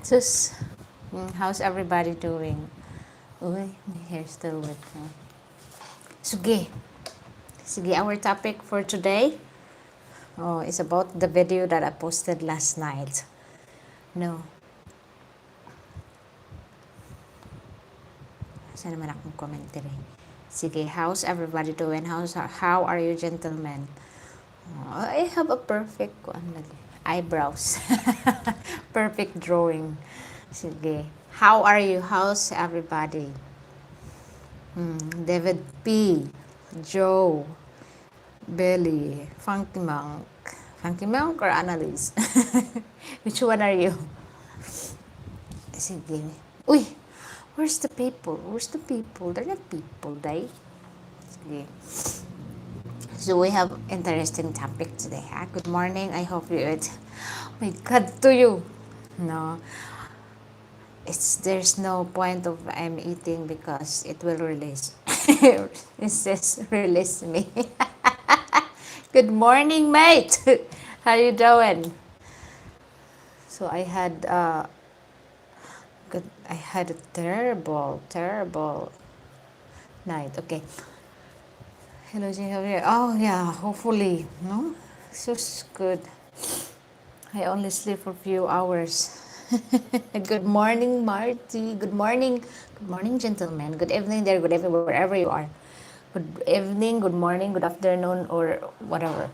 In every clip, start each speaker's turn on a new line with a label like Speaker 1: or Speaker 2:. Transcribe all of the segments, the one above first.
Speaker 1: Just, how's everybody doing? Uy, my hair still wet na. Sige. Sige, our topic for today is about the video that I posted last night. No. Saan naman akong commentary? Sige, how's everybody doing? How are you, gentlemen? I have a perfect eyebrows. Perfect drawing. Sige. How are you? How's everybody? David P. Joe. Belly. Funky Monk. Funky Monk or Annalise? Which one are you? Sige. Uy! Where's the people? Where's the people? They're not people, right? Sige. So we have interesting topic today. Good morning. I hope you eat. My God, to you. No. There's no point of I'm eating because it will release. It says release me. Good morning, mate. How you doing? So I had a terrible night. Okay. Hello, Jane. Oh yeah, hopefully, no. So good. I only sleep for a few hours. Good morning, Marty. Good morning, gentlemen. Good evening there. Good evening wherever you are. Good evening, good morning, good afternoon, or whatever.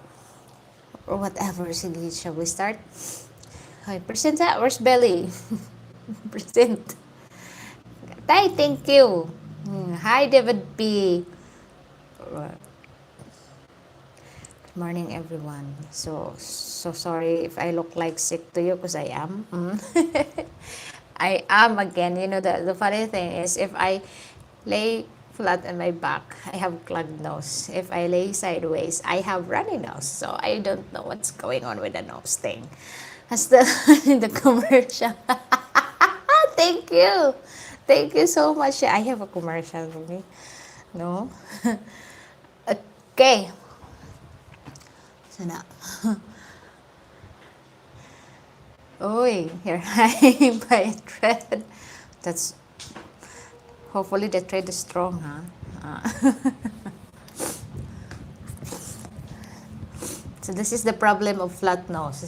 Speaker 1: Or whatever. Sige, shall we start? Hi, present that. Where's Belly? Present. Tay, thank you. Hi, David P. Good morning, everyone. So sorry if I look like sick to you because I am. I am again. You know, the funny thing is if I lay flat on my back, I have clogged nose. If I lay sideways, I have runny nose. So I don't know what's going on with the nose thing. As the in the commercial. Thank you. Thank you so much. I have a commercial for me. No? Okay. Sana. Uy, you're high by a thread. That's, hopefully the thread is strong, huh? So this is the problem of flat nose.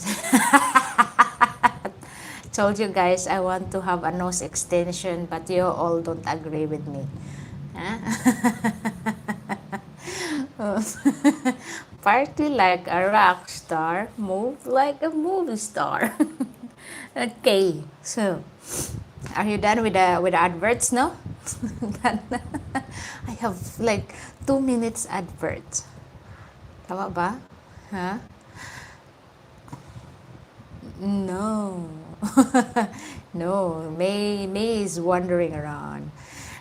Speaker 1: Told you guys I want to have a nose extension, but you all don't agree with me. Huh? Party like a rock star, move like a movie star. Okay, so are you done with the adverts? No. I have like 2 minutes adverts. Tama ba? Huh? No. No. May is wandering around.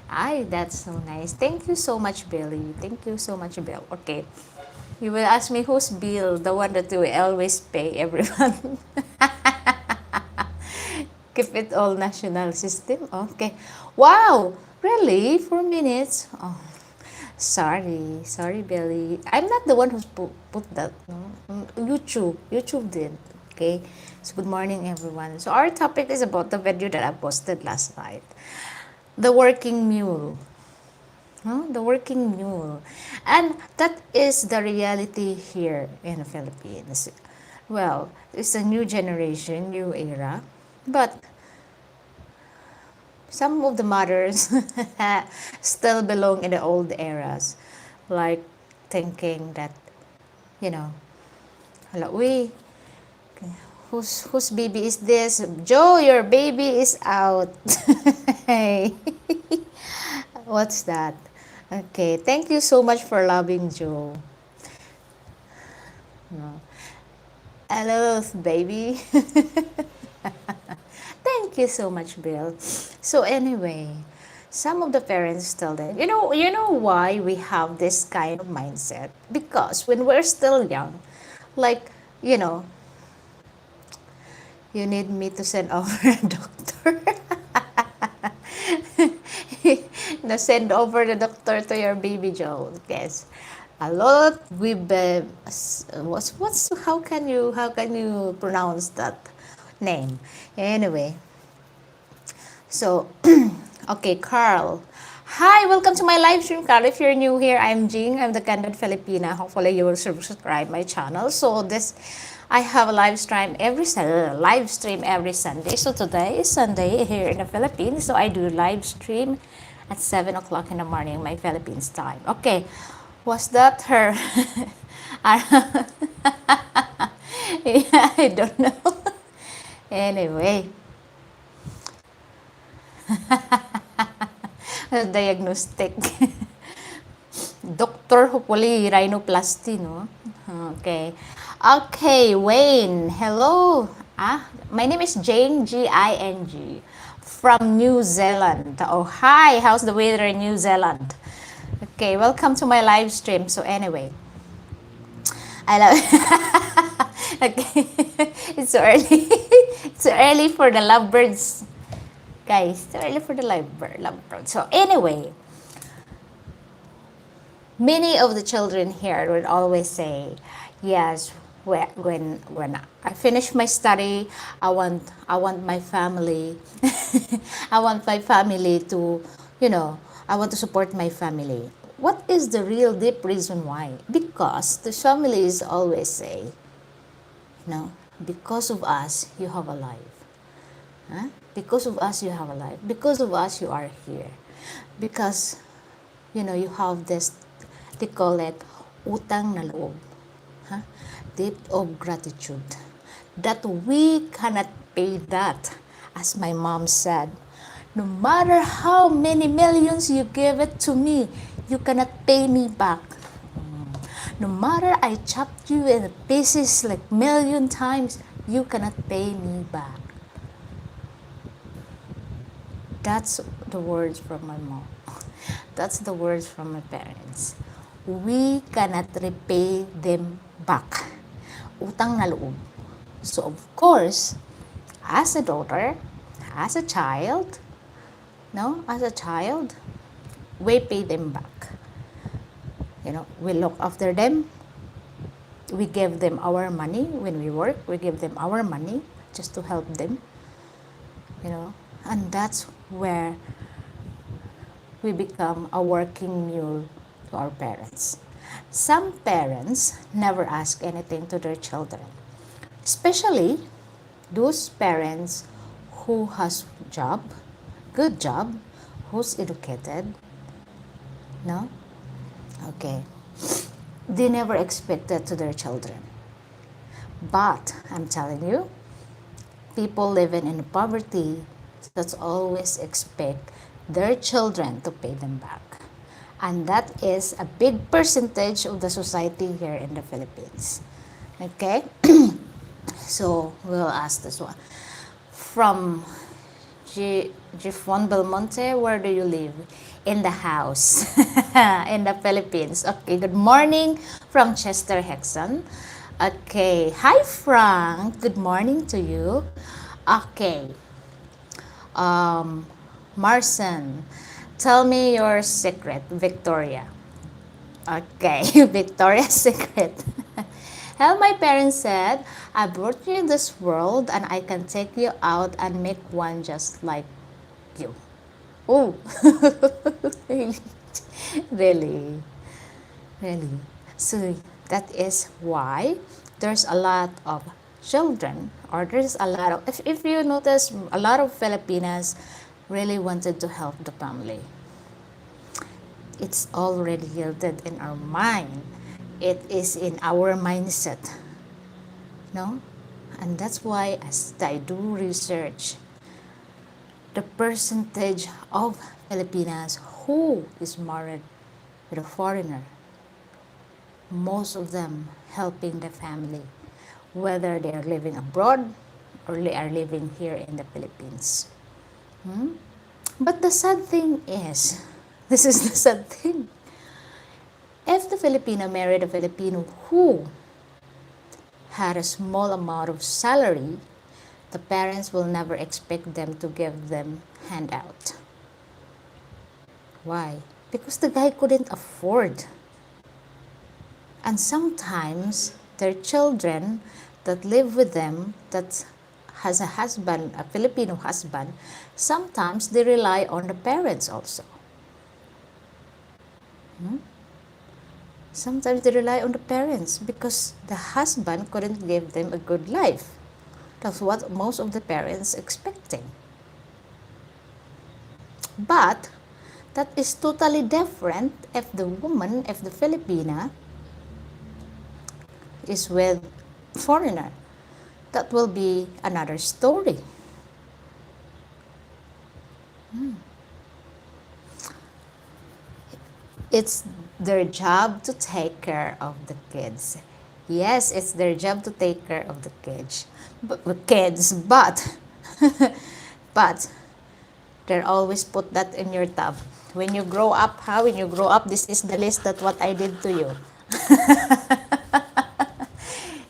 Speaker 1: Ay, that's so nice. Thank you so much, Billy. Thank you so much, Bill. Okay. You will ask me who's Bill, the one that we always pay every month. Keep it all national system. Okay. Wow! Really? 4 minutes? Oh, sorry, Billy. I'm not the one who put that. No? YouTube did. Okay. So good morning, everyone. So our topic is about the video that I posted last night. The working mule. Huh? The working mule. And that is the reality here in the Philippines. Well, it's a new generation, new era. But some of the mothers still belong in the old eras. Like thinking that, you know, hala, uy, whose baby is this? Joe, your baby is out. Hey. What's that? Okay, thank you so much for loving Joe. No. Hello, baby. Thank you so much, Bill. So anyway, some of the parents tell them, you know why we have this kind of mindset? Because when we're still young, like, you know, you need me to send over a doctor. No, send over the doctor to your baby Joe. Yes. A lot with what's how can you pronounce that? name. Anyway, so, okay, Carl. Hi, welcome to my live stream, Carl. If you're new here, I'm Jing. I'm the Candid Filipina. Hopefully, you will subscribe my channel. So I have a live stream every Sunday. So today is Sunday here in the Philippines. So I do live stream at 7 o'clock in the morning, my Philippines time. Okay, was that her? Yeah, I don't know. Anyway, diagnostic. Doctor, hopefully, rhinoplasty, no? Okay. Okay, Wayne. Hello. My name is Jane, Ging, from New Zealand. Oh, hi. How's the weather in New Zealand? Okay, welcome to my live stream. So anyway, I love okay. It's so early. It's so early for the lovebirds. Guys, it's so early for the lovebirds. So anyway, many of the children here would always say, yes, when I finish my study, I want my family I want my family to, I want to support my family. What is the real deep reason why? Because the families always say, no, because of us you have a life. Huh? Because of us you have a life. Because of us you are here. Because you have this, they call it utang na loob, huh? Debt of gratitude, that we cannot pay that. As my mom said, no matter how many millions you give it to me, you cannot pay me back. No matter I chopped you in pieces like million times, you cannot pay me back. That's the words from my mom. That's the words from my parents. We cannot repay them back. Utang na loob. So of course, as a daughter, as a child, we pay them back. We look after them. We give them our money when we work. We give them our money just to help them. And that's where we become a working mule to our parents. Some parents never ask anything to their children, especially those parents who has good job, who's educated. No? Okay. They never expect that to their children. But I'm telling you, people living in poverty that's always expect their children to pay them back. And that is a big percentage of the society here in the Philippines. Okay? So we'll ask this one. From Gifon Belmonte, where do you live? In the house. In the Philippines. Okay, good morning from Chester, Hexon. Okay, hi Frank. Good morning to you. Okay. Marcin, tell me your secret, Victoria. Okay, Victoria's secret. Well, my parents said, I brought you in this world and I can take you out and make one just like you. Oh, really? Really? So that is why there's a lot of children, or there's a lot of, if you notice, a lot of Filipinas really wanted to help the family. It's already yielded in our mind. It is in our mindset. No? And that's why, as I do research, the percentage of Filipinas who is married with a foreigner, most of them helping the family, whether they are living abroad or they are living here in the Philippines. But the sad thing is, this is the sad thing, if the Filipino married a Filipino who had a small amount of salary, the parents will never expect them to give them handout. Why? Because the guy couldn't afford. And sometimes their children that live with them, that has a husband, a Filipino husband, sometimes they rely on the parents also. Sometimes they rely on the parents because the husband couldn't give them a good life. That's what most of the parents expecting. But that is totally different if the woman, if the Filipina is with foreigner. That will be another story. It's their job to take care of the kids. Yes, it's their job to take care of the kids, but they're always put that in your tab. When you grow up, when you grow up, this is the list that what I did to you.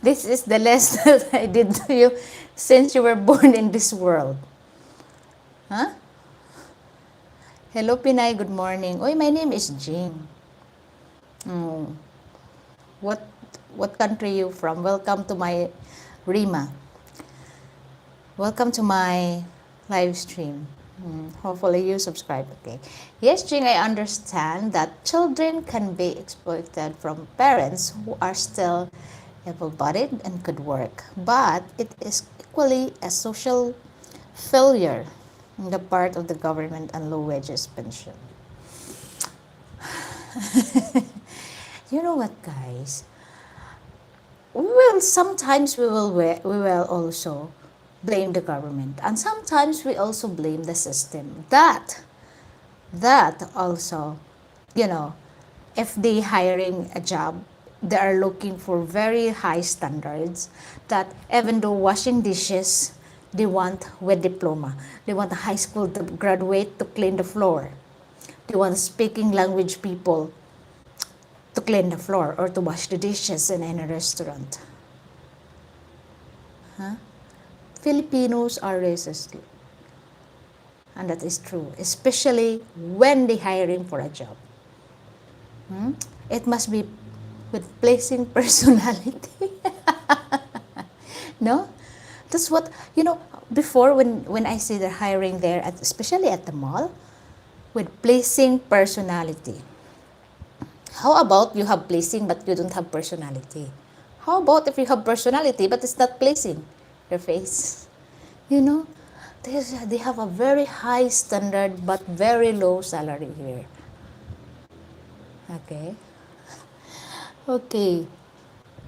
Speaker 1: This is the list that I did to you since you were born in this world. Huh? Hello, Pinay. Good morning. Oy, my name is Jing. What what country you from? Welcome to my Rima. Welcome to my live stream. Hopefully you subscribe. Okay. Yes, Jing, I understand that children can be exploited from parents who are still able-bodied and could work, but it is equally a social failure on the part of the government and low wages pension. You know what, guys? Well, sometimes we will also blame the government, and sometimes we also blame the system. That also, you know, if they hiring a job, they are looking for very high standards. That even though washing dishes, they want with diploma. They want a high school to graduate to clean the floor. They want speaking language people to clean the floor or to wash the dishes in any restaurant. Filipinos are racist. And that is true, especially when they hiring for a job. It must be with placing personality. No? That's what, before when I see they're hiring there, especially at the mall, with placing personality. How about you have placing but you don't have personality? How about if you have personality but it's not placing your face? They have a very high standard but very low salary here. Okay.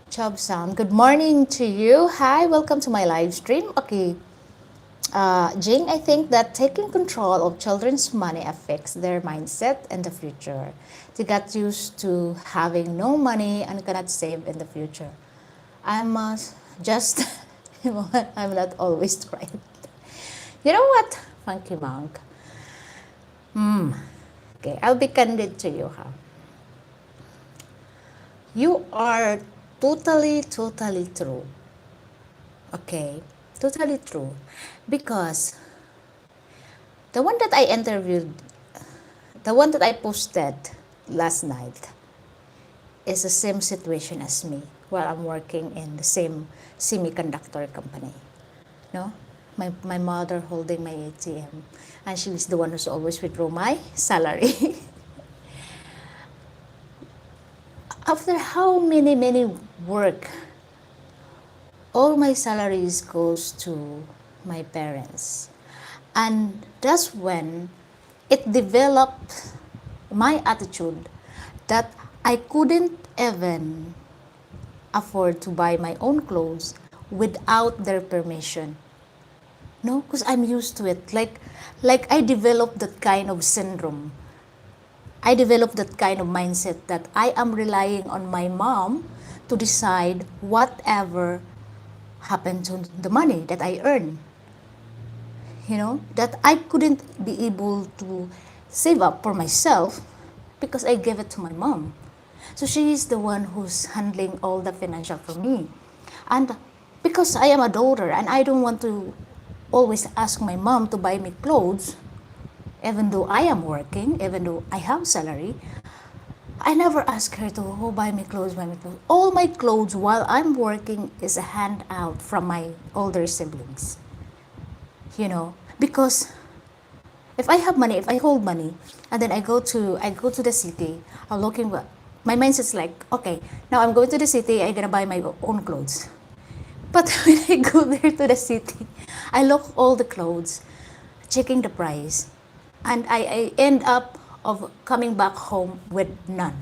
Speaker 1: Job sound. Good morning to you. Hi, welcome to my live stream. Okay. Jing, I think that taking control of children's money affects their mindset in the future. They got used to having no money and cannot save in the future. I'm just, I'm not always right. You know what, Funky Monk? Okay, I'll be candid to you, You are totally true. Okay, totally true. Because the one that I interviewed, the one that I posted last night is the same situation as me while I'm working in the same semiconductor company. No? My mother holding my ATM, and she is the one who's always withdraw my salary. After how many work, all my salaries goes to my parents. And that's when it developed my attitude that I couldn't even afford to buy my own clothes without their permission. No, because I'm used to it. Like I developed that kind of syndrome. I developed that kind of mindset that I am relying on my mom to decide whatever happened to the money that I earn. That I couldn't be able to save up for myself because I gave it to my mom. So she is the one who's handling all the financial for me. And because I am a daughter and I don't want to always ask my mom to buy me clothes, even though I am working, even though I have salary, I never ask her to buy me clothes, buy me clothes. All my clothes while I'm working is a handout from my older siblings. because if I have money, if I hold money, and then I go to the city, I'm looking. My mindset's like, okay, now I'm going to the city. I'm gonna buy my own clothes. But when I go there to the city, I look all the clothes, checking the price, and I end up of coming back home with none.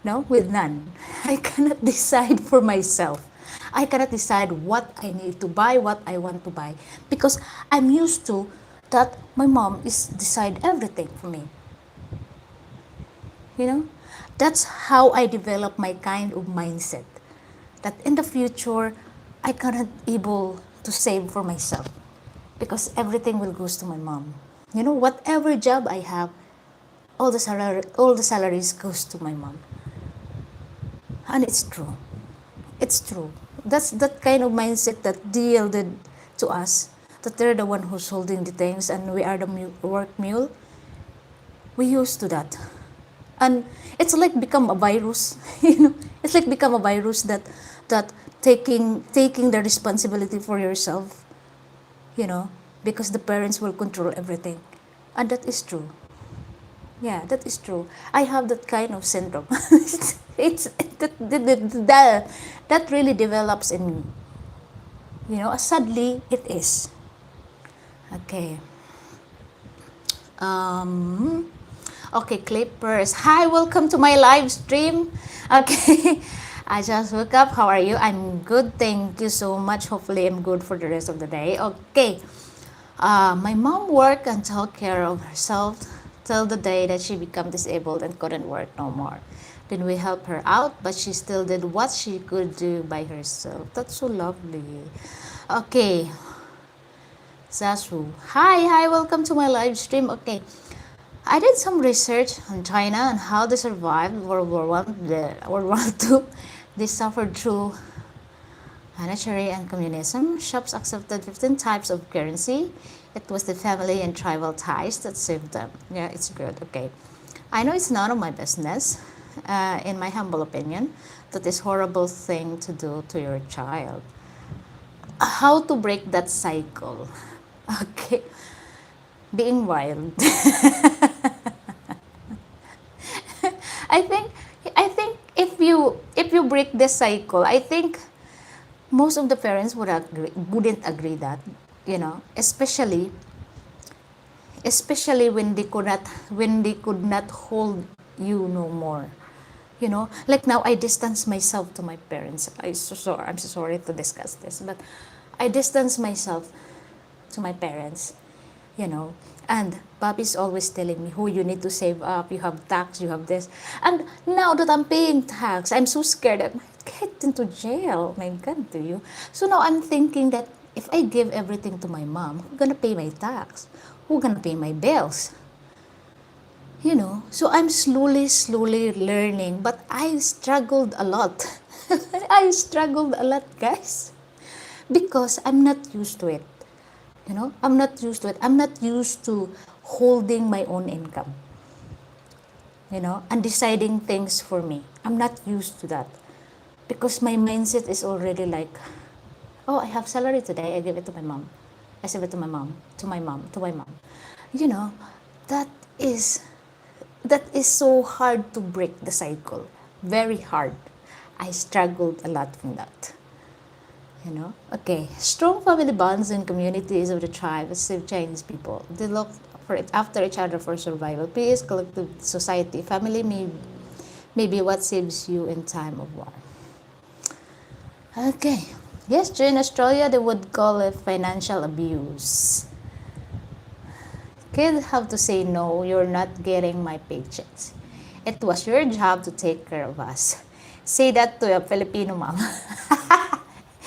Speaker 1: No, with none. I cannot decide for myself. I cannot decide what I need to buy, what I want to buy, because I'm used to that my mom is decide everything for me. You know, that's how I develop my kind of mindset. That in the future, I cannot able to save for myself because everything will goes to my mom. Whatever job I have, all the salaries goes to my mom, and it's true. It's true. That's that kind of mindset that yielded to us. That they're the one who's holding the things and we are the work mule. We used to that. And it's like become a virus. It's like become a virus that taking the responsibility for yourself, you know, because the parents will control everything. And that is true. Yeah, that is true. I have that kind of syndrome. it's that really develops in me. Sadly, it is. Okay. Um, okay, Clippers. Hi, welcome to my live stream. Okay. I just woke up. How are you? I'm good. Thank you so much. Hopefully, I'm good for the rest of the day. Okay. My mom worked and took care of herself till the day that she became disabled and couldn't work no more. Then we helped her out, but she still did what she could do by herself. That's so lovely. Okay, Zasu. Hi, welcome to my live stream. Okay, I did some research on China and how they survived World War II. They suffered through anarchy and communism. Shops accepted 15 types of currency. It was the family and tribal ties that saved them. Yeah, it's good. Okay. I know it's none of my business, in my humble opinion, that is horrible thing to do to your child. How to break that cycle? Okay. Being wild. I think I think if you break this cycle, I think most of the parents wouldn't agree that, especially when they could not hold you no more. Like now I distance myself to my parents. I'm so sorry to discuss this, but I distance myself to my parents, you know. And Bobby's always telling me, who you need to save up, you have tax, you have this. And now that I'm paying tax, I'm so scared that I might get into jail. My God, do you? So now I'm thinking that if I give everything to my mom, who's gonna pay my tax? Who's gonna pay my bills? So I'm slowly learning, but I struggled a lot. I struggled a lot, guys, because I'm not used to it. I'm not used to it. I'm not used to holding my own income, and deciding things for me. I'm not used to that because my mindset is already like, oh, I have salary today. I give it to my mom. I save it to my mom, to my mom, to my mom. You know, that is that is so hard to break the cycle. Very hard. I struggled a lot from that. Okay. Strong family bonds and communities of the tribe save Chinese people. They look for it after each other for survival. Peace, collective society, family may be what saves you in time of war. Okay. Yes, during Australia, they would call it financial abuse. Kids have to say, no, you're not getting my paychecks. It was your job to take care of us. Say that to a Filipino mom.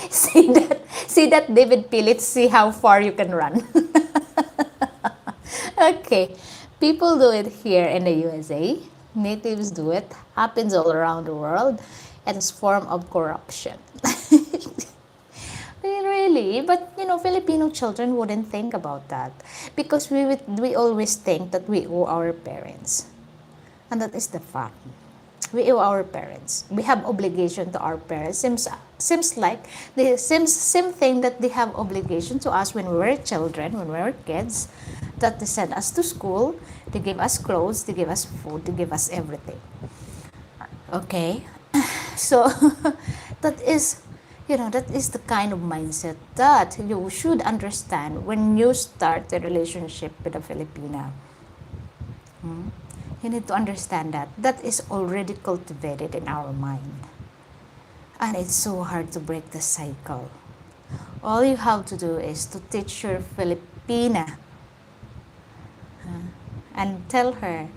Speaker 1: say that, David P. Let's see how far you can run. Okay. People do it here in the USA. Natives do it. Happens all around the world. And it's form of corruption. Really, but Filipino children wouldn't think about that because we always think that we owe our parents, and that is the fact. We owe our parents. We have obligation to our parents. Seems like the same thing that they have obligation to us when we were children, when we were kids, that they send us to school, they give us clothes, they give us food, they give us everything. Okay, so that is, that is the kind of mindset that you should understand when you start a relationship with a Filipina. You need to understand that that is already cultivated in our mind, and it's so hard to break the cycle. All you have to do is to teach your Filipina and tell her,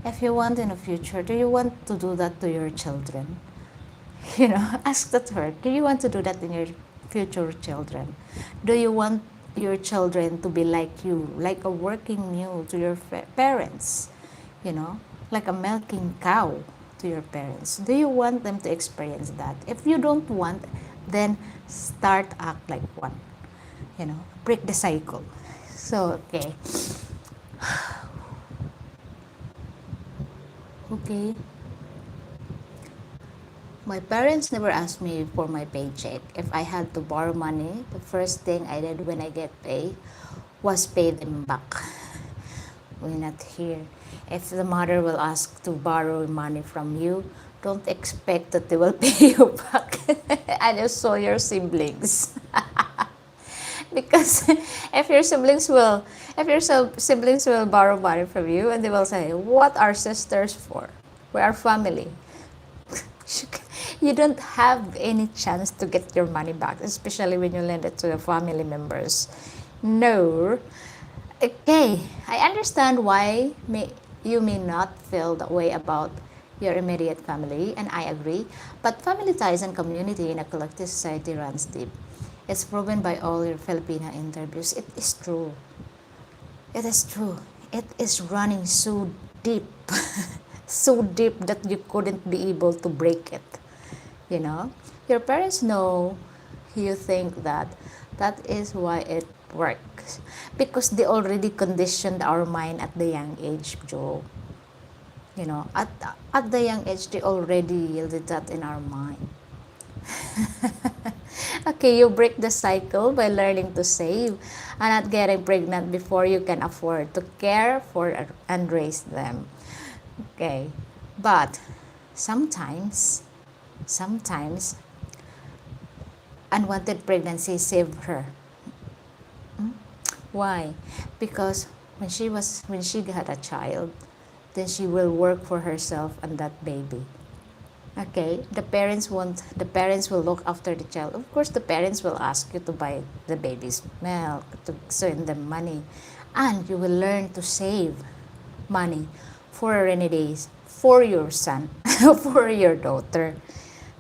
Speaker 1: if you want in the future, do you want to do that to your children? Ask that to her. Do you want to do that in your future children? Do you want your children to be like you, like a working mule to your parents? Like a milking cow to your parents. Do you want them to experience that? If you don't want, then start act like one. Break the cycle. So, okay. Okay. My parents never asked me for my paycheck. If I had to borrow money, the first thing I did when I get paid was pay them back. We're not here. If the mother will ask to borrow money from you, don't expect that they will pay you back. And also your siblings. Because if your siblings will borrow money from you, and they will say, what are sisters for? We are family. You don't have any chance to get your money back, especially when you lend it to your family members. No. Okay, I understand why you may not feel that way about your immediate family, and I agree. But family ties and community in a collective society runs deep. It's proven by all your Filipina interviews. It is true. It is true. It is running so deep. So deep that you couldn't be able to break it. Your parents know you think that. That is why it works. Because they already conditioned our mind at the young age, Joe. At the young age, they already yielded that in our mind. Okay, you break the cycle by learning to save and not getting pregnant before you can afford to care for and raise them. Okay, but sometimes unwanted pregnancy saved her. Why? Because when she had a child, then she will work for herself and that baby. Okay, the parents will look after the child. Of course, the parents will ask you to buy the baby's milk, to send them money, and you will learn to save money for rainy days, for your son, for your daughter.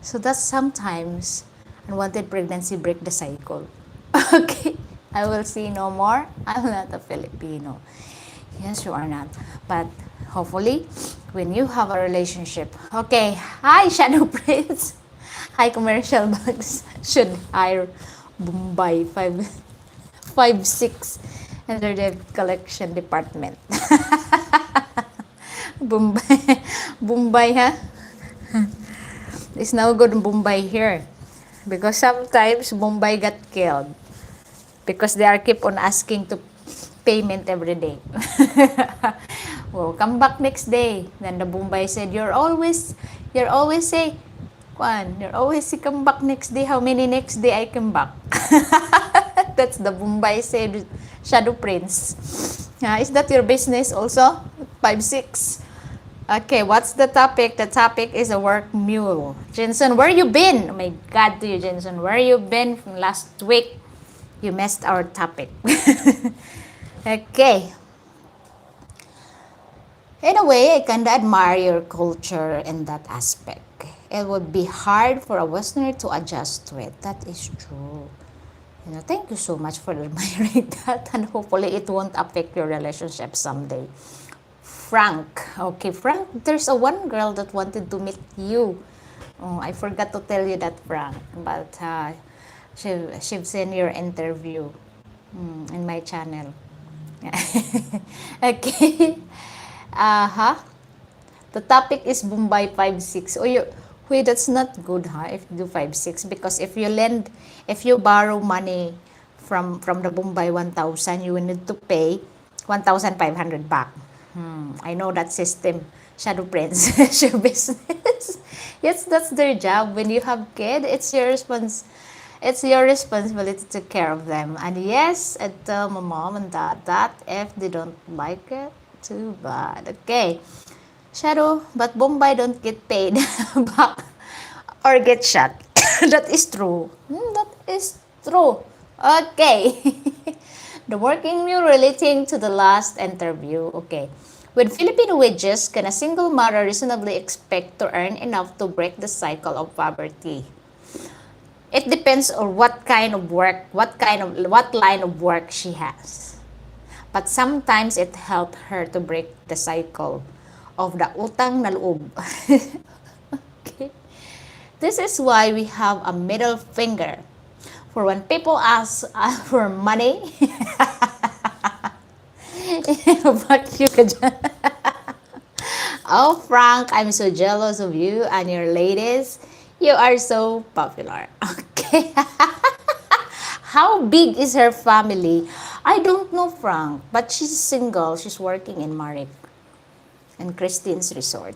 Speaker 1: So that's sometimes unwanted pregnancy break the cycle. Okay, I will see no more. I'm not a Filipino. Yes, you are not. But hopefully, when you have a relationship, okay, hi Shadow Prince, hi commercial bags, should hire Bombay 556 under the collection department. Bombay, ha? It's now good Bombay here. Because sometimes Bombay got killed. Because they are keep on asking to payment every day. Well, come back next day. Then the Bombay said, you're always say, Juan, you're always say come back next day. How many next day I come back? That's the Bombay said, Shadow Prince. Is that your business also? 5-6. Okay, what's the topic? The topic is a work mule. Jensen, where you been? Oh my God to you, Jensen. Where you been from last week? You missed our topic. Okay. In a way, I kind of admire your culture in that aspect. It would be hard for a Westerner to adjust to it. That is true. Thank you so much for admiring that, and hopefully it won't affect your relationship someday. Frank. Okay, Frank, there's a one girl that wanted to meet you. Oh, I forgot to tell you that, Frank. But she's seen your interview in my channel. Okay. The topic is Bombay 5-6. Oh, wait, that's not good, huh? If you do 5-6, because if you borrow money from the Bombay 1,000, you will need to pay 1,500 back. I know that system. Shadow Prince, show business. Yes, that's their job. When you have kid, it's your responsibility to take care of them. And yes, I tell my mom and dad that if they don't like it, too bad. Okay. Shadow, but Bombay don't get paid back or get shot. That is true. That is true. Okay. The working meal relating to the last interview. Okay. With Filipino wages, can a single mother reasonably expect to earn enough to break the cycle of poverty? It depends on what kind of work, what line of work she has. But sometimes it helped her to break the cycle of the utang na loob. Okay. This is why we have a middle finger. For when people ask for money, but you could. Oh, Frank, I'm so jealous of you and your ladies. You are so popular. Okay. How big is her family? I don't know, Frank, but she's single. She's working in Marik and Christine's resort.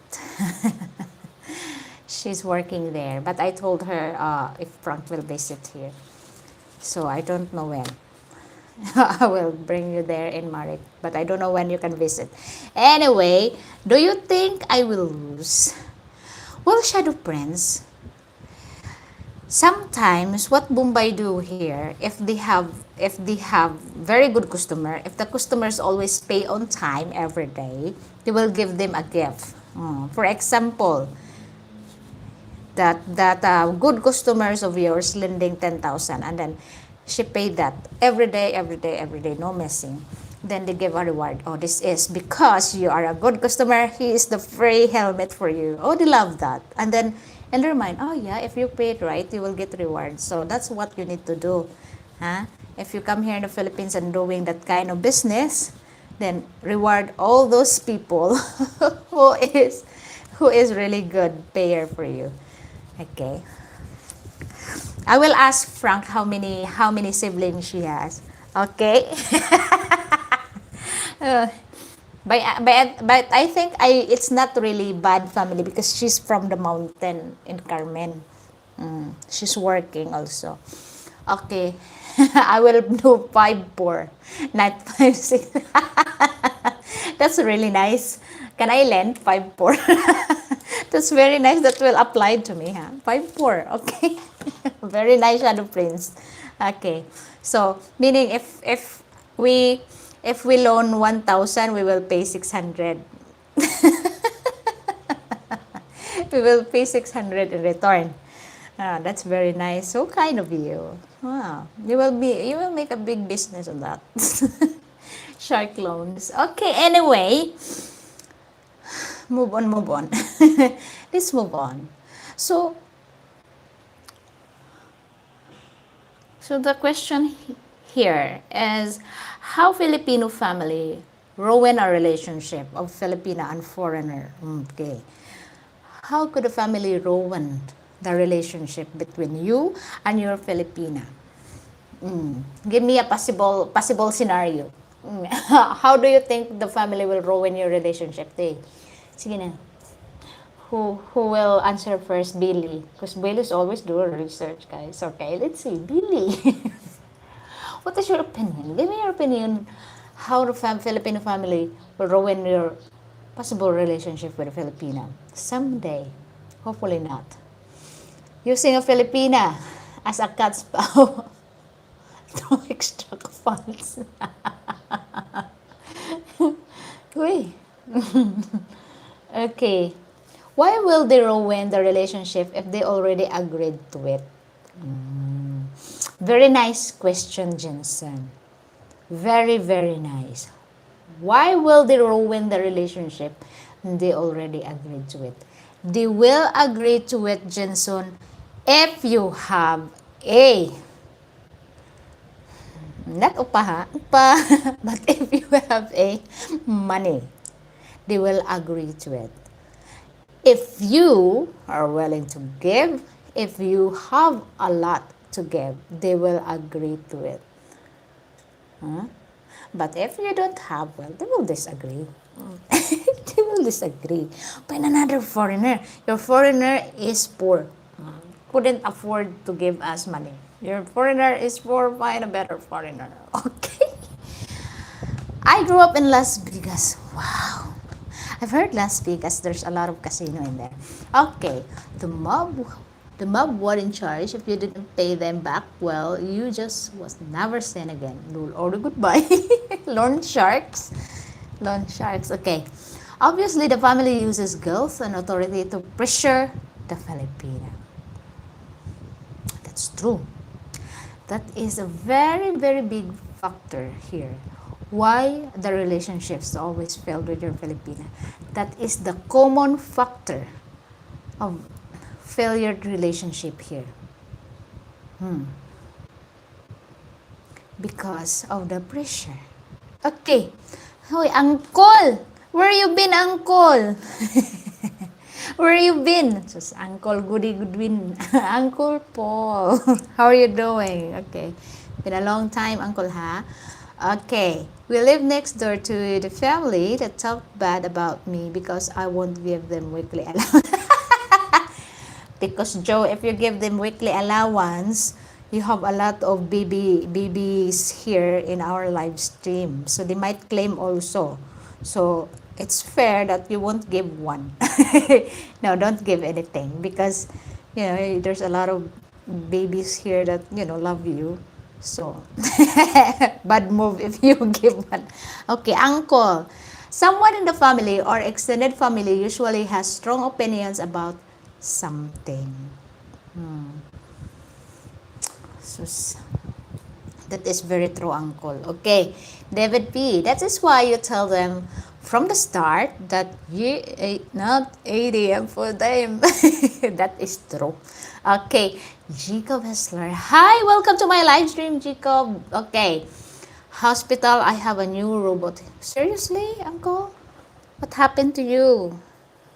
Speaker 1: She's working there, but I told her if Frank will visit here. So I don't know when. I will bring you there in Marik, but I don't know when you can visit. Anyway, do you think I will lose? Well, Shadow Prince, sometimes what Bombay do here, if they have very good customer, if the customers always pay on time every day, they will give them a gift. For example, that good customers of yours lending 10,000, and then she paid that every day, no missing. Then they give a reward. Oh, this is because you are a good customer. He is the free helmet for you. Oh, they love that. And then in their mind, oh yeah, if you pay it right, you will get reward. So that's what you need to do. Huh? If you come here in the Philippines and doing that kind of business, then reward all those people who is who is really good payer for you. Okay. I will ask Frank how many siblings she has. Okay. Uh, but I think it's not really bad family because she's from the mountain in Carmen. She's working also. Okay. I will do 5-4, not 5-6. That's really nice. Can I lend 5-4? That's very nice. That will apply to me, huh? 5-4. Okay. Very nice, Shadow Prince. Okay. So, meaning if we loan 1,000, we will pay 600. We will pay 600 in return. That's very nice. So kind of you. Wow. You will make a big business of that. Shark loans. Okay, anyway. Move on. Let's move on. So the question here is how Filipino family ruin a relationship of Filipina and foreigner. Okay. How could a family ruin the relationship between you and your Filipina? Give me a possible scenario. How do you think the family will ruin your relationship? Sige na. Who will answer first? Billy. Because Billy's always doing research, guys. Okay, let's see. Billy. What is your opinion? Give me your opinion how the Filipino family will ruin your possible relationship with a Filipina. Someday. Hopefully not. Using a Filipina as a cat's paw to extract funds. Uy. Okay. Why will they ruin the relationship if they already agreed to it? Very nice question, Jensen. Very, very nice. Why will they ruin the relationship when they already agreed to it? They will agree to it, Jensen, if you have a not upa, but if you have a money, they will agree to it. If you are willing to give, if you have a lot to give, they will agree to it. Huh? But if you don't have, well, they will disagree. They will disagree. Find another foreigner. Your foreigner is poor. Couldn't afford to give us money. Your foreigner is poor. Find a better foreigner. Okay. I grew up in Las Vegas. Wow. I've heard Las Vegas, there's a lot of casino in there. Okay. The mob was in charge. If you didn't pay them back, well, you just was never seen again. Lul or goodbye. Loan sharks. Loan sharks. Okay. Obviously, the family uses girls and authority to pressure the Filipina. That's true. That is a very, very big factor here. Why the relationships always failed with your Filipina? That is the common factor of failed relationship here. Because of the pressure. Okay. Hoy, uncle! Where you been, uncle? Where you been? Just Uncle Goody Goodwin. Uncle Paul. How are you doing? Okay. Been a long time, Uncle, ha? Okay. We live next door to the family that talked bad about me because I won't give them weekly allowance. Because Joe, if you give them weekly allowance, you have a lot of babies here in our live stream. So they might claim also. So it's fair that you won't give one. No, don't give anything because there's a lot of babies here that love you. So bad move if you give one. Okay, uncle. Someone in the family or extended family usually has strong opinions about something. So that is very true, uncle. Okay, David P. That is why you tell them from the start that you ain't not ATM for them. That is true. Okay, Jacob Hessler. Hi, welcome to my live stream, Jacob. Okay, hospital, I have a new robot. Seriously, uncle? What happened to you?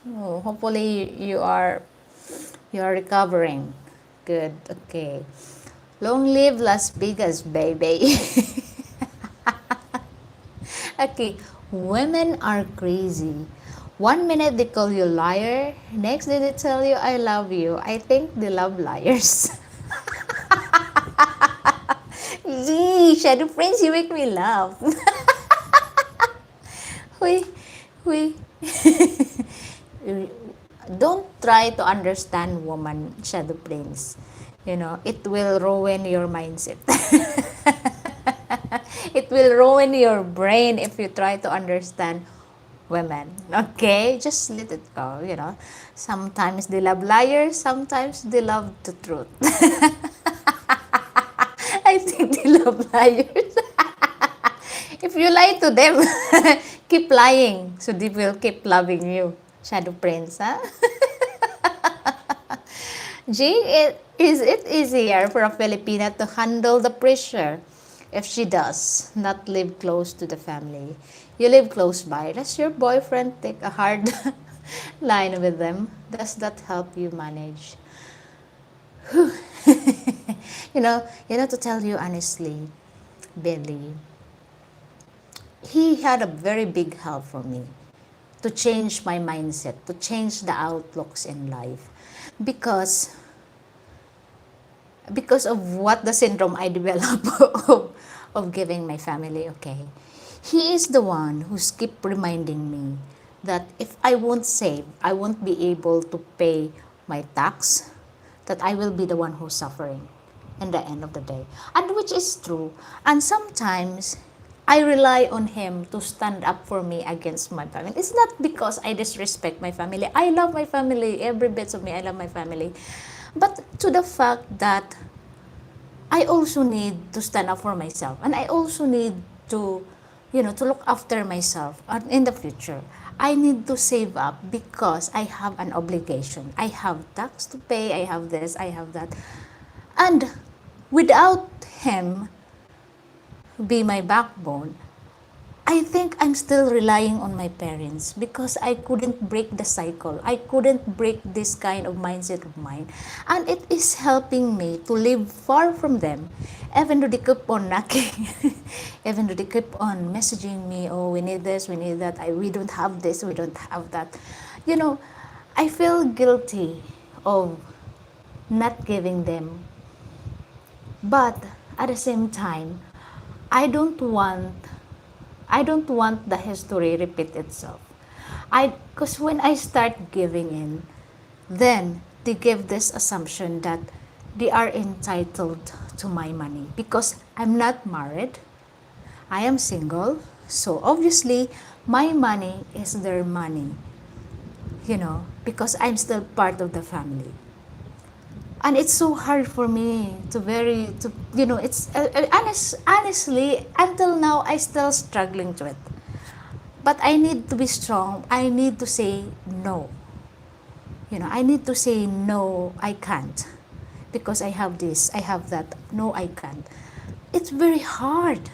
Speaker 1: Oh, hopefully you are recovering. Good. Okay. Long live Las Vegas, baby. Okay. Women are crazy. 1 minute they call you liar. Next day they tell you I love you. I think they love liars. Gee, Shadow Prince, you make me laugh. Huy, huy. Don't try to understand woman, Shadow Prince. It will ruin your mindset. It will ruin your brain if you try to understand women. Okay? Just let it go, Sometimes they love liars, sometimes they love the truth. I think they love liars. If you lie to them, keep lying. So they will keep loving you. Shadow Prince, huh? Jane, is it easier for a Filipina to handle the pressure if she does not live close to the family? You live close by. Does your boyfriend take a hard line with them? Does that help you manage? To tell you honestly, Billy, he had a very big help for me to change my mindset, to change the outlooks in life. Because of what the syndrome I developed of giving my family, okay? He is the one who keep reminding me that if I won't save, I won't be able to pay my tax, that I will be the one who's suffering in the end of the day. And which is true. And sometimes I rely on him to stand up for me against my family. It's not because I disrespect my family. I love my family. Every bit of me, I love my family. But to the fact that I also need to stand up for myself. And I also need to, to look after myself in the future. I need to save up because I have an obligation. I have tax to pay. I have this. I have that. And without him be my backbone, I think I'm still relying on my parents because I couldn't break the cycle. I couldn't break this kind of mindset of mine. And it is helping me to live far from them. Even though they keep on knocking, even though they keep on messaging me, oh, we need this, we need that, we don't have this, we don't have that. You know, I feel guilty of not giving them. But at the same time, I don't want I don't want the history repeat itself. Because when I start giving in, then they give this assumption that they are entitled to my money because I'm not married, I am single, so obviously my money is their money, because I'm still part of the family. And it's so hard for me it's honestly until now I still struggling to it. But I need to be strong. I need to say no. I need to say no, I can't. Because I have this, I have that. No, I can't. It's very hard.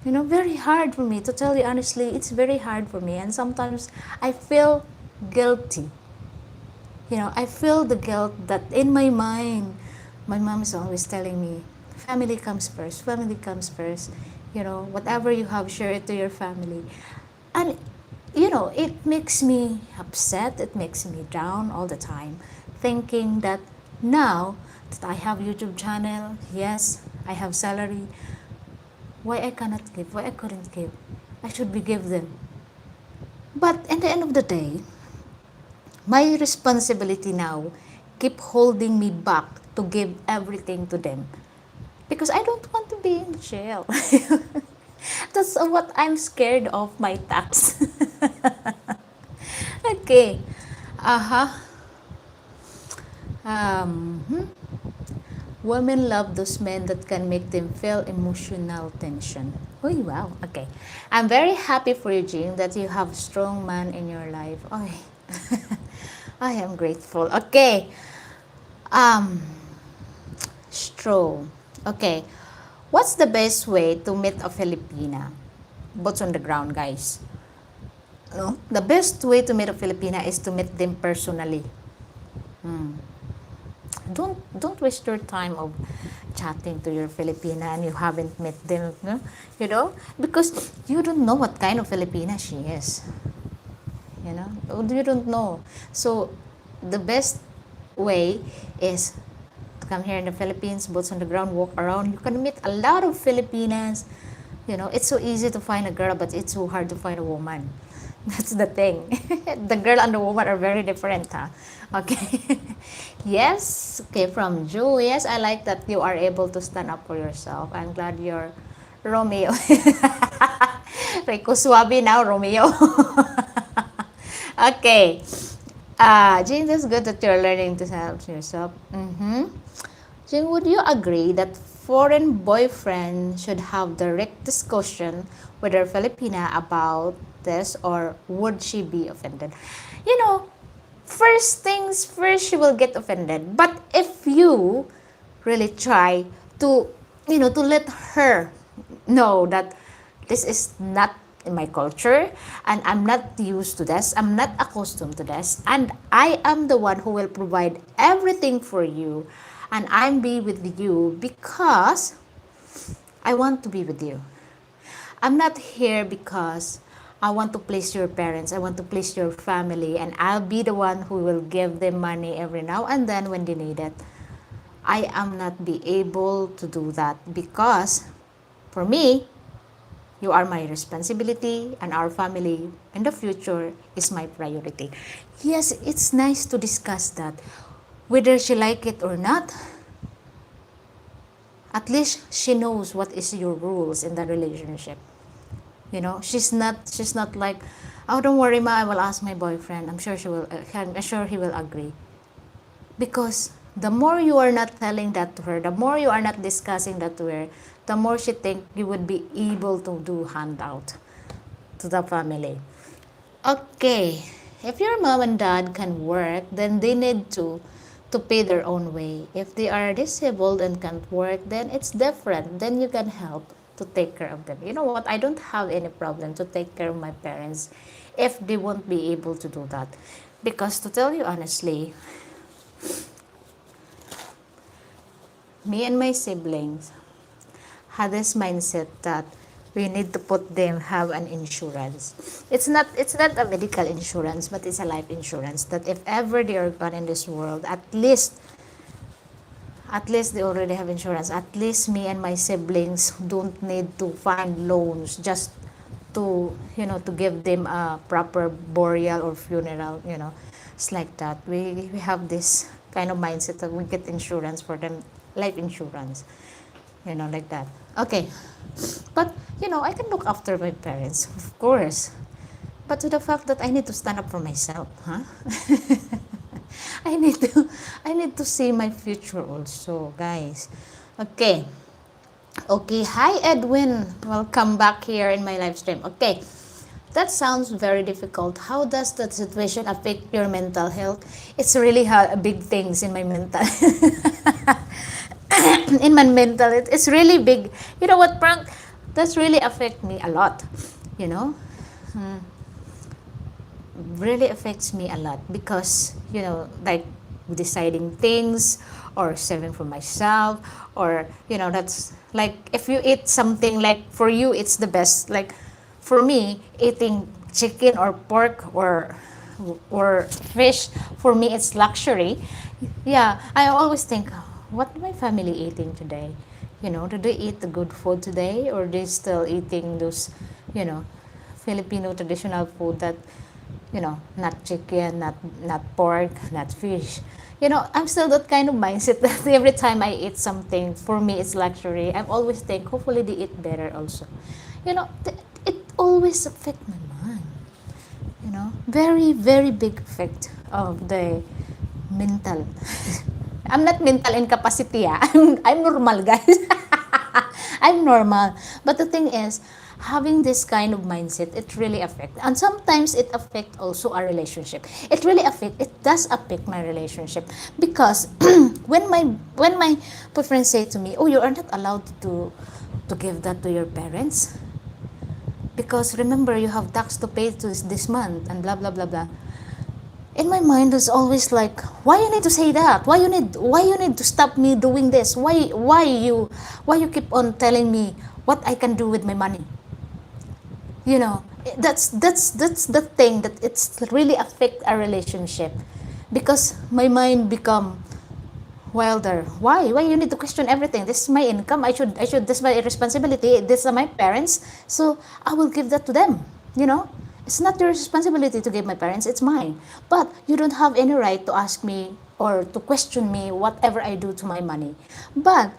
Speaker 1: Very hard for me. To tell you honestly, it's very hard for me. And sometimes I feel guilty. I feel the guilt that in my mind, my mom is always telling me, family comes first, family comes first. Whatever you have, share it to your family. And, it makes me upset, it makes me down all the time, thinking that now that I have YouTube channel, yes, I have salary, why I cannot give, why I couldn't give. I should be give them. But at the end of the day, my responsibility now keep holding me back to give everything to them because I don't want to be in jail. That's what I'm scared of, my tax. Okay. Uh-huh. Hmm. Women love those men that can make them feel emotional tension. Oh, wow. Okay. I'm very happy for you, Jean, that you have a strong man in your life. Oh, I am grateful. Okay. Um, Straw. Okay. What's the best way to meet a Filipina? Boots on the ground, guys. No? The best way to meet a Filipina is to meet them personally. Don't waste your time of chatting to your Filipina and you haven't met them, no? Because you don't know what kind of Filipina she is. You don't know. So the best way is to come here in the Philippines, boots on the ground, walk around. You can meet a lot of Filipinas. It's so easy to find a girl, but it's so hard to find a woman. That's the thing. The girl and the woman are very different, huh? Okay. Yes. Okay, from Ju. Yes, I like that you are able to stand up for yourself. I'm glad you're Romeo. Rico Suave now, Romeo. Okay. Jane, that's good that you're learning to help yourself. Jane, would you agree that foreign boyfriend should have direct discussion with her Filipina about this, or would she be offended? First things first, she will get offended. But if you really try to, to let her know that this is not in my culture and I'm not used to this, I'm not accustomed to this, and I am the one who will provide everything for you, and I'm be with you because I want to be with you. I'm not here because I want to please your parents, I want to please your family, and I'll be the one who will give them money every now and then when they need it. I am not be able to do that because for me, you are my responsibility and our family in the future is my priority. Yes, it's nice to discuss that. Whether she like it or not, at least she knows what is your rules in the relationship. She's not like, oh, don't worry, ma, I will ask my boyfriend. I'm sure I'm sure he will agree. Because the more you are not telling that to her, the more you are not discussing that to her, the more she think you would be able to do handout to the family. Okay, if your mom and dad can work, then they need to pay their own way. If they are disabled and can't work, then it's different. Then you can help. to take care of them. You know what? I don't have any problem to take care of my parents if they won't be able to do that. Because to tell you honestly, me and my siblings had this mindset that we need to put them have an insurance. It's not a medical insurance, but it's a life insurance that if ever they are gone in this world, at least they already have insurance. At least me and my siblings don't need to find loans just to give them a proper burial or funeral. It's like that. We have this kind of mindset that we get insurance for them, life insurance, like that. Okay, but I can look after my parents, of course. But to the fact that I need to stand up for myself, huh? I need to I need to see my future also, guys. Okay. Okay, hi Edwin. Welcome back here in my live stream. Okay. That sounds very difficult. How does that situation affect your mental health? It's really big things in my mental in my mental. It's really big. You know what, Frank? That's really affect me a lot. You know? Really affects me a lot because like deciding things or saving for myself, or that's like if you eat something, like for you it's the best, like for me eating chicken or pork or fish, for me it's luxury. Yeah, I always think, what my family eating today? Do they eat the good food today, or they still eating those you know Filipino traditional food that not chicken, not pork, not fish. I'm still that kind of mindset that every time I eat something, for me it's luxury. I always think, hopefully they eat better also. It always affect my mind. Very, very big effect of the mental. I'm not mental incapacity. I'm normal, guys. I'm normal. But the thing is, having this kind of mindset, it really affects. And sometimes it affects also our relationship. It does affect my relationship. Because when my boyfriend say to me, oh, you are not allowed to give that to your parents. Because remember, you have tax to pay to this month and blah, blah, blah, blah. In my mind is always like, why you need to say that? Why you need to stop me doing this? Why you keep on telling me what I can do with my money? That's the thing that it's really affect our relationship, because my mind become wilder. Why you need to question everything? This is my income. I should this is my responsibility. These are my parents, so I will give that to them. It's not your responsibility to give my parents, it's mine. But you don't have any right to ask me or to question me whatever I do to my money. But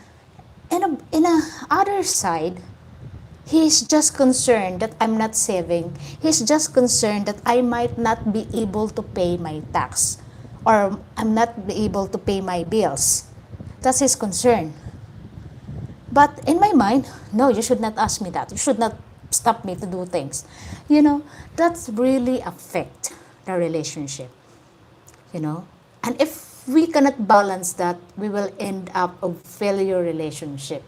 Speaker 1: in a other side, he's just concerned that I'm not saving. He's just concerned that I might not be able to pay my tax, or I'm not be able to pay my bills. That's his concern. But in my mind, no, you should not ask me that. You should not stop me to do things. That's really affect the relationship. And if we cannot balance that, we will end up a failure relationship,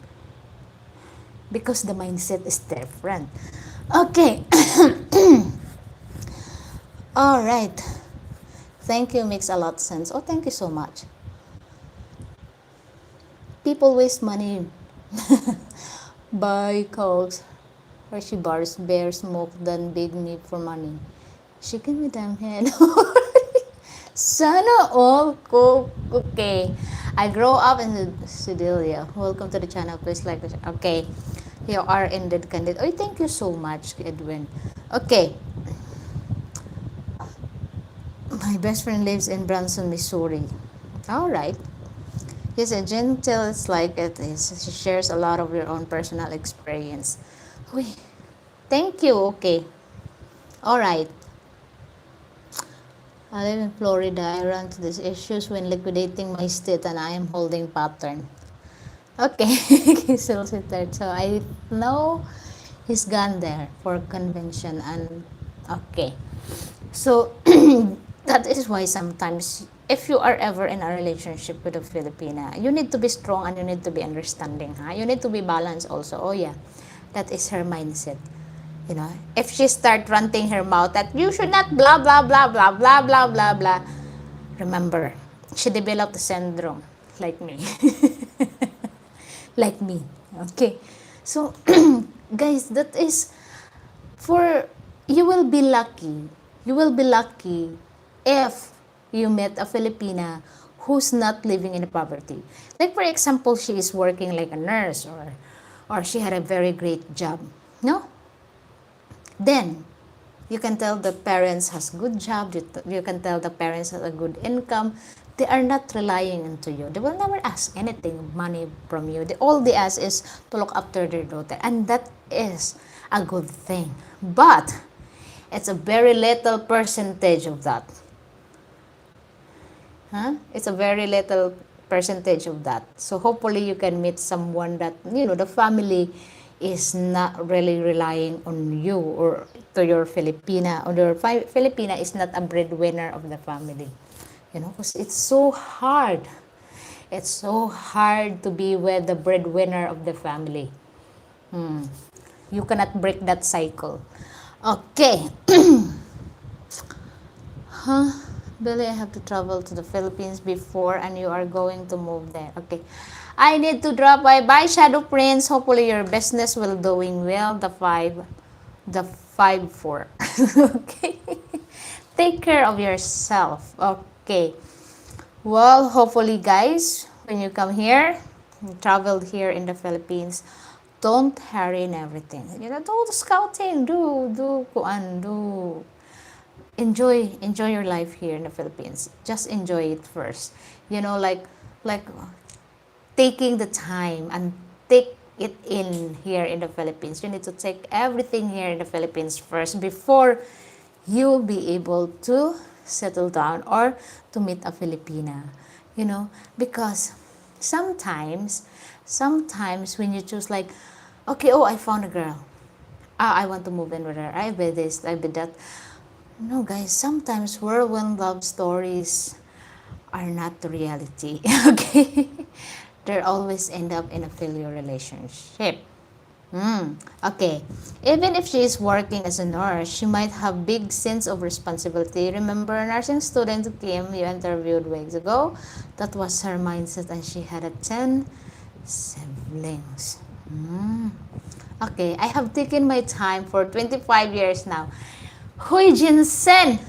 Speaker 1: because the mindset is different. Okay. All right. Thank you, makes a lot of sense. Oh, thank you so much. People waste money. Buy cokes, Hershey bars, bear smoke, then beg me for money. She give me damn head. Sana all cook. Okay. I grow up in Sedalia. Welcome to the channel. Please like the channel. Okay. You are ended, Candid. Oh, thank you so much, Edwin. Okay. My best friend lives in Branson, Missouri. All right. Yes, and gentle, it's like it is. She shares a lot of your own personal experience. Uy, thank you. Okay. All right. I live in Florida. I run into these issues when liquidating my estate, and I am holding pattern. Okay. So I know he's gone there for convention, and okay. So that is why sometimes if you are ever in a relationship with a Filipina, you need to be strong and you need to be understanding. You need to be balanced also. Oh yeah. That is her mindset. You know, if she start ranting her mouth that you should not blah blah blah blah blah blah blah blah, remember, she developed the syndrome like me. Like me. Okay. So, guys, that is for you will be lucky. You will be lucky if you met a Filipina who's not living in poverty. Like for example, she is working like a nurse or she had a very great job. No? Then you can tell the parents has good job, you can tell the parents has a good income. They are not relying into you. They will never ask anything, money from you. All they ask is to look after their daughter. And that is a good thing. But it's a very little percentage of that. It's a very little percentage of that. So hopefully you can meet someone that, the family is not really relying on you or to your Filipina, or your Filipina is not a breadwinner of the family. Because it's so hard. It's so hard to be with the breadwinner of the family. You cannot break that cycle. Okay. Billy, I have to travel to the Philippines before and you are going to move there. Okay. I need to drop by. Bye, Shadow Prince. Hopefully your business will doing well. The 5-4. Okay. Take care of yourself. Okay. Well, hopefully guys, when you come here, you traveled here in the Philippines, don't hurry in everything. Do the scouting, do enjoy your life here in the Philippines. Just enjoy it first. Like taking the time and take it in here in the Philippines. You need to take everything here in the Philippines first before you'll be able to settle down or to meet a Filipina. Because sometimes when you choose like, okay, I found a girl. I want to move in with her. I bet this, I bet that. No, guys, sometimes whirlwind love stories are not the reality. Okay? They always end up in a failure relationship. Okay. Even if she is working as a nurse, she might have big sense of responsibility. Remember a nursing student Kim you interviewed weeks ago? That was her mindset and she had 10 siblings. Okay, I have taken my time for 25 years now. Hoy, Jinsen!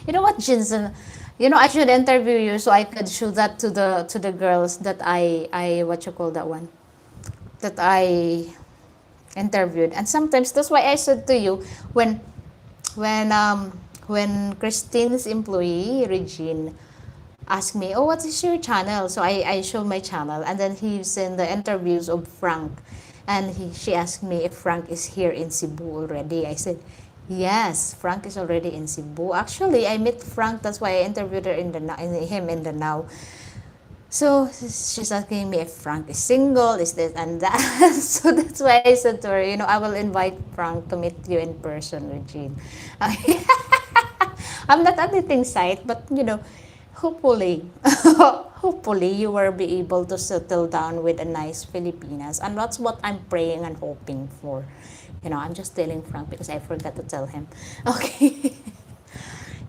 Speaker 1: You know what, Jinsen? I should interview you so I could show that to the girls that I what you call that one? That I interviewed. And sometimes that's why I said to you when Christine's employee Regine asked me, what is your channel? So I showed my channel, and then he sent the interviews of Frank, and she asked me if Frank is here in Cebu already. I said, yes, Frank is already in Cebu. Actually, I met Frank. That's why I interviewed him in the now. So she's asking me if Frank is single, is this and that. So that's why I said to her, I will invite Frank to meet you in person, Regine. I'm not at dating site, but hopefully, hopefully you will be able to settle down with a nice Filipinas, and that's what I'm praying and hoping for. I'm just telling Frank because I forgot to tell him. Okay.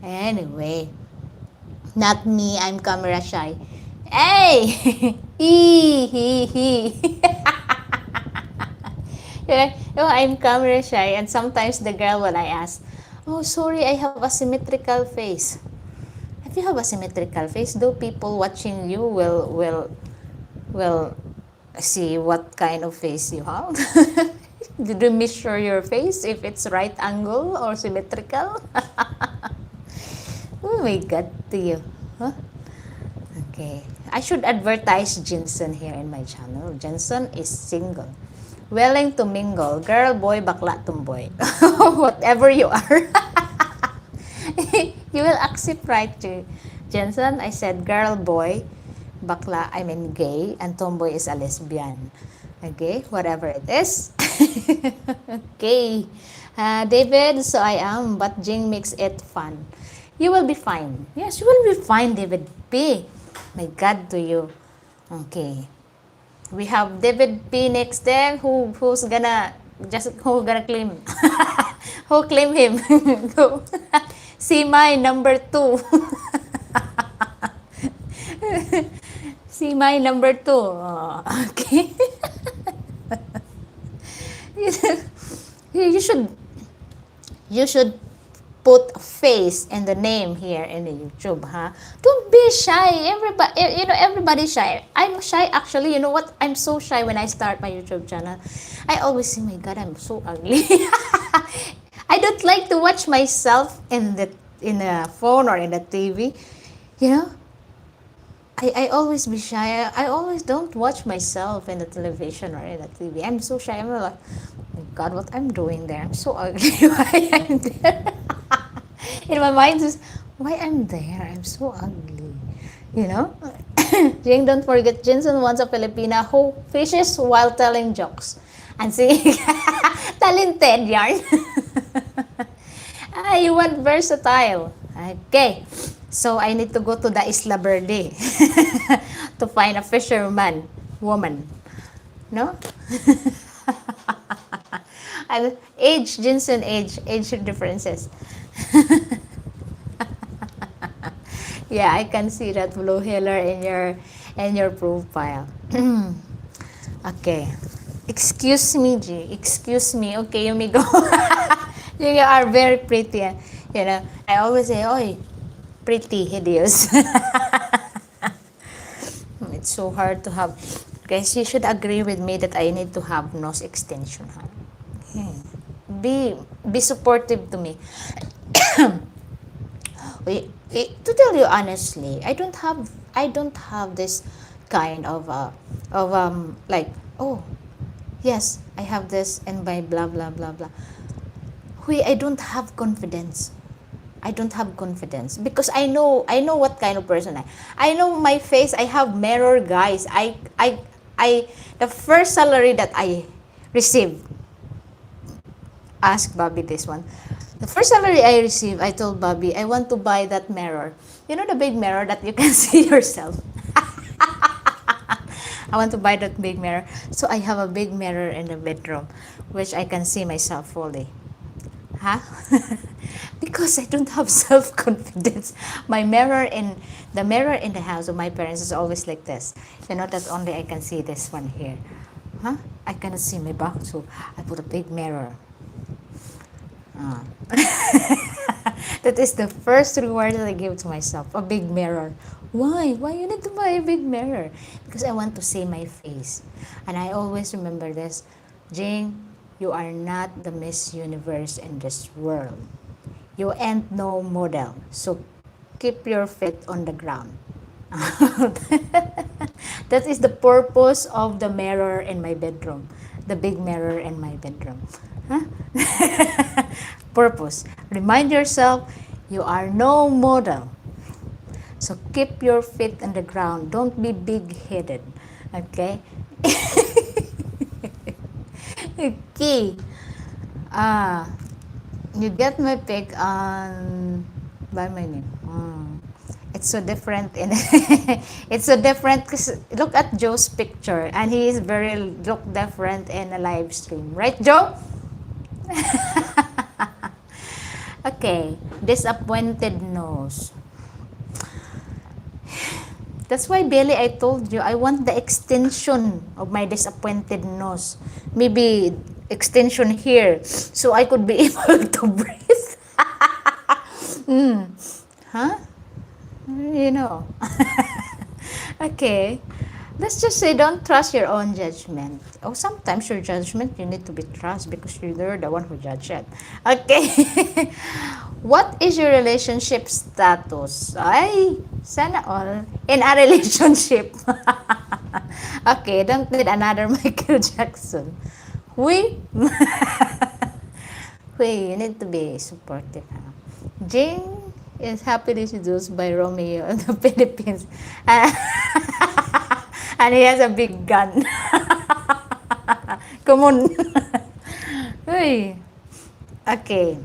Speaker 1: Anyway, not me. I'm camera shy. Hey! He. I'm camera shy, and sometimes the girl when I ask, oh sorry, I have a symmetrical face. If you have a symmetrical face, though people watching you will see what kind of face you have. Did you measure your face if it's right angle or symmetrical? Oh my God, to you. Huh? Okay. I should advertise Jensen here in my channel. Jensen is single. Willing to mingle. Girl, boy, bakla, tumboy. Whatever you are. You will accept, right, Jensen? I said girl, boy, bakla, I mean gay, and tomboy is a lesbian. Okay, whatever it is. Okay. David, so I am, but Jing makes it fun. You will be fine. Yes, you will be fine, David B. My God, to you. Okay. We have David P next there. Who gonna claim? Who claim him? Go. See my number two. See my number two. Oh, okay. you should you should put a face and the name here in the YouTube, huh? Don't be shy. Everybody's shy. I'm shy actually. You know what? I'm so shy when I start my YouTube channel. I always say, my God, I'm so ugly. I don't like to watch myself in the phone or in the TV. You know, I always be shy. I always don't watch myself in the television or in the TV. I'm so shy. I'm like, oh my God, what I'm doing there? I'm so ugly. Why I'm there? In my mind is, why I'm there? I'm so ugly. You know? Jing, don't forget, Jinson wants a Filipina who fishes while telling jokes. And singing. Talented yarn. You want versatile. Okay. So I need to go to the Isla Verde to find a fisherman woman. No? And age, Jinson age differences. Yeah, I can see that blue healer in your profile. Okay. Excuse me, G. Excuse me. Okay, you may go. You are very pretty. You know, I always say, "Oi, pretty, hideous." It's so hard to have. Guys, you should agree with me that I need to have nose extension. Huh? Okay. Be supportive to me. To tell you honestly, I don't have this kind of like, oh yes, I have this and by blah blah blah blah. I don't have confidence. I don't have confidence because I know what kind of person I know my face. I have mirror, guys. I the first salary that I received, ask Bobby this one. The first salary I received, I told Bobby, I want to buy that mirror. You know the big mirror that you can see yourself. I want to buy that big mirror. So I have a big mirror in the bedroom, which I can see myself fully. Huh? Because I don't have self-confidence. The mirror in the house of my parents is always like this. You know that only I can see this one here. Huh? I cannot see my back, so I put a big mirror. That is the first reward that I give to myself, a big mirror. Why? Why you need to buy a big mirror? Because I want to see my face. And I always remember this. Jing, you are not the Miss Universe in this world. You ain't no model. So keep your feet on the ground. That is the purpose of the mirror in my bedroom. The big mirror in my bedroom. Huh? Purpose. Remind yourself, you are no model. So keep your feet on the ground. Don't be big-headed. Okay? Okay. You get my pic on by my name. It's so different it's so different because look at Joe's picture and he is very look different in a live stream, right, Joe? Okay, disappointed nose. That's why, Billy, I told you I want the extension of my disappointed nose. Maybe extension here so I could be able to breathe. Huh? You know. Okay. Let's just say don't trust your own judgment. Oh, sometimes your judgment you need to be trust because you're the one who judged it. Okay. What is your relationship status? Ay, sana all. In a relationship. Okay, don't need another Michael Jackson. We you need to be supportive. Huh? Jing is happily seduced by Romeo in the Philippines. And he has a big gun. Come on. Hey. Okay.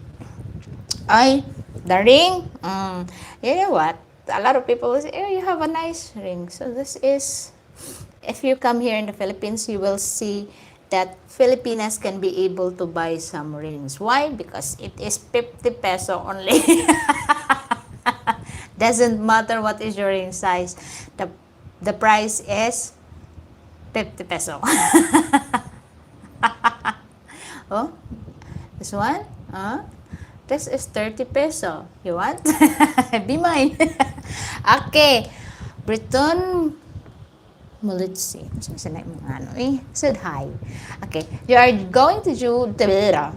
Speaker 1: The ring. You know what? A lot of people will say, oh, you have a nice ring. So this is if you come here in the Philippines, you will see that Filipinas can be able to buy some rings. Why? Because it is 50 peso only. Doesn't matter what is your ring size. The, the price is 50 peso. Oh, this one? This is 30 peso. You want? Be mine. Okay. Briton, well, let's see. Said hi. Okay. You are going to do the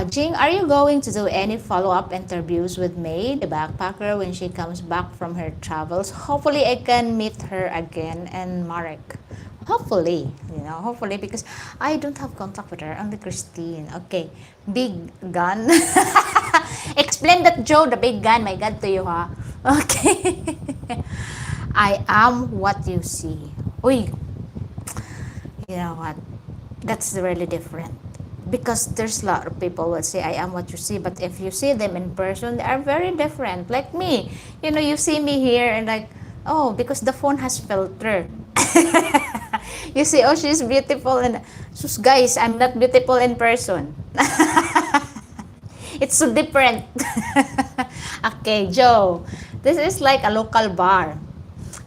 Speaker 1: Jing, are you going to do any follow-up interviews with May, the backpacker, when she comes back from her travels? Hopefully, I can meet her again and Marek. Hopefully, because I don't have contact with her, only Christine. Okay, big gun. Explain that, Joe, the big gun. My God, to you, ha? Okay. I am what you see. Uy, you know what? That's really different. Because there's a lot of people will say I am what you see, but if you see them in person, they are very different. Like me, you see me here and like, oh, because the phone has filter. You see, oh, she's beautiful, and sus, guys, I'm not beautiful in person. It's so different. Okay, Joe, this is like a local bar,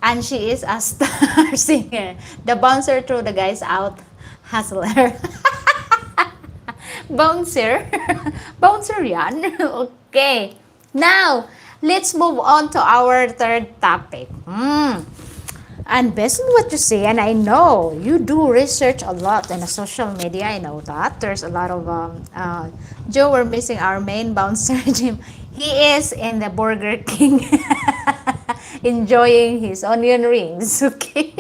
Speaker 1: and she is a star singer. The bouncer threw the guys out, hustler. Bouncer. Bouncer yan. Okay. Now, let's move on to our third topic. And based on what you say, and I know you do research a lot in the social media, I know that. There's a lot of, Joe, we're missing our main bouncer, Jim. He is in the Burger King enjoying his onion rings. Okay.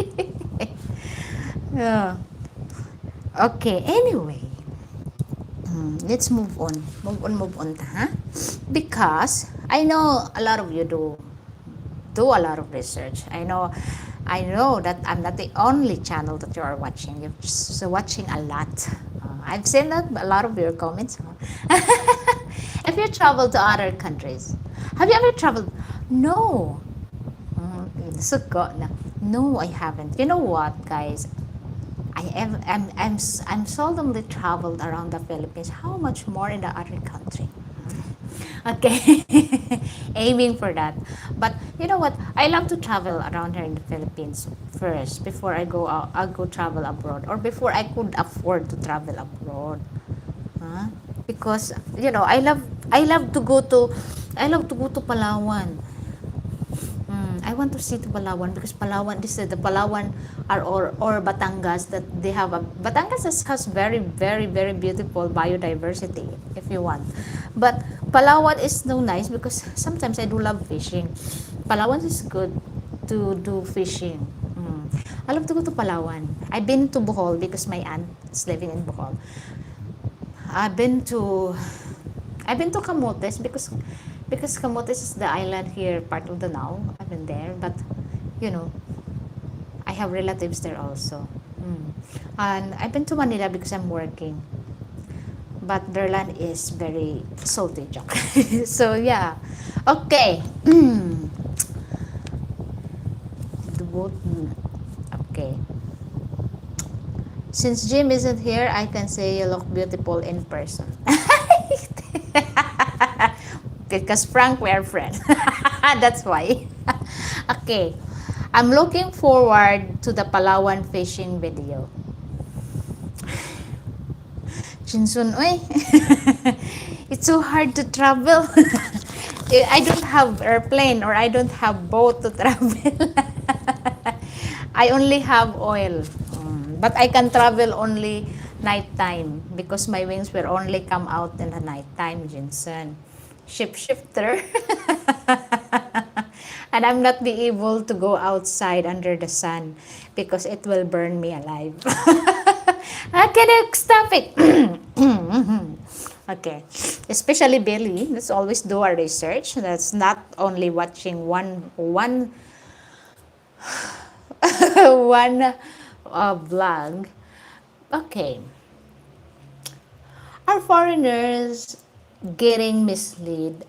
Speaker 1: Yeah. Okay, anyway. Let's move on. Move on ta, ha? Because I know a lot of you do a lot of research. I know that I'm not the only channel that you are watching. You're just watching a lot. I've seen that a lot of your comments. If you travel to other countries, have you ever traveled? No. No, I haven't. You know what, guys? I'm seldomly traveled around the Philippines. How much more in the other country? Okay, aiming for that. But you know what? I love to travel around here in the Philippines first before I go out. I'll go travel abroad, or before I could afford to travel abroad. Huh? Because I love to go to Palawan. I want to see the Palawan because Palawan, this is the Palawan are or Batangas, that they have Batangas has very, very, very beautiful biodiversity if you want. But Palawan is so nice because sometimes I do love fishing. Palawan is good to do fishing. I love to go to Palawan. I've been to Bohol because my aunt is living in Bohol. I've been to Camotes because Camotes is the island here, part of the now. I've been there, but you know, I have relatives there also. And I've been to Manila because I'm working. But their land is very salty, joke. So yeah, okay. The boat. Okay. Since Jim isn't here, I can say you look beautiful in person. Because Frank, we are friends. That's why. Okay. I'm looking forward to the Palawan fishing video. Jinsun, oy. It's so hard to travel. I don't have airplane or I don't have boat to travel. I only have oil. But I can travel only nighttime because my wings will only come out in the nighttime, Jinsun. Shifter. And I'm not be able to go outside under the sun because it will burn me alive. How can I stop it? Okay. Especially Billy. Let's always do our research. That's not only watching one one vlog. Okay. Are foreigners getting misled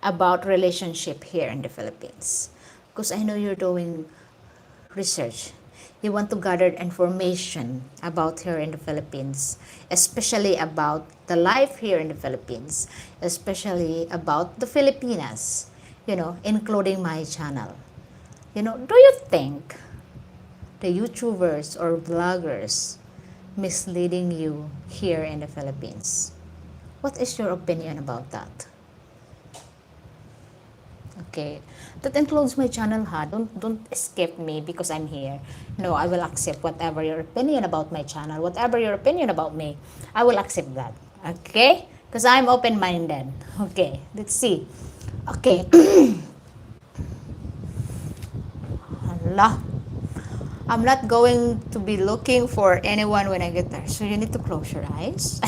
Speaker 1: about relationship here in the Philippines? Because I know you're doing research. You want to gather information about here in the Philippines, especially about the life here in the Philippines, especially about the Filipinas, including my channel. Do you think the YouTubers or vloggers misleading you here in the Philippines? What is your opinion about that? Okay, that includes my channel, ha. Don't escape me because I'm here. No, I will accept whatever your opinion about my channel, whatever your opinion about me. I will accept that. Okay, because I'm open-minded. Okay, let's see. Okay, Allah. I'm not going to be looking for anyone when I get there. So you need to close your eyes.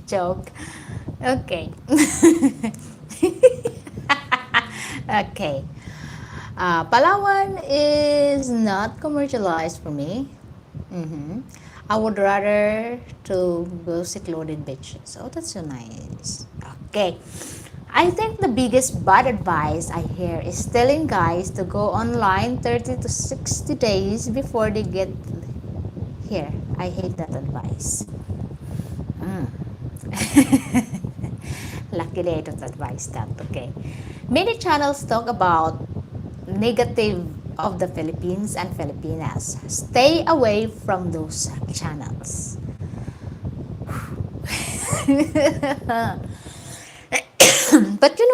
Speaker 1: Joke. Okay. Okay. Palawan is not commercialized for me. I would rather to go secluded beaches. Oh, that's so nice. Okay. I think the biggest bad advice I hear is telling guys to go online 30 to 60 days before they get here. I hate that advice. Luckily, I don't advise that. Okay. Many channels talk about negative of the Philippines and Filipinas. Stay away from those channels. But you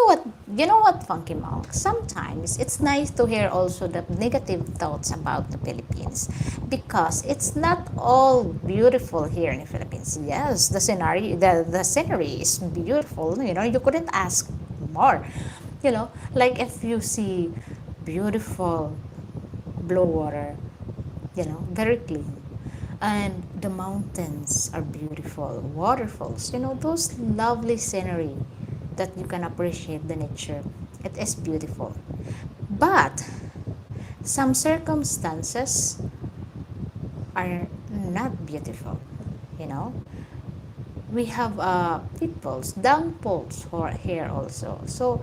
Speaker 1: know what, Funky Monk? Sometimes it's nice to hear also the negative thoughts about the Philippines because it's not all beautiful here in the Philippines. Yes, the scenery is beautiful. You couldn't ask more. Like if you see beautiful blue water, very clean. And the mountains are beautiful, waterfalls, those lovely scenery that you can appreciate the nature. It is beautiful. But some circumstances are not beautiful, you know. We have peoples, downfalls here also. So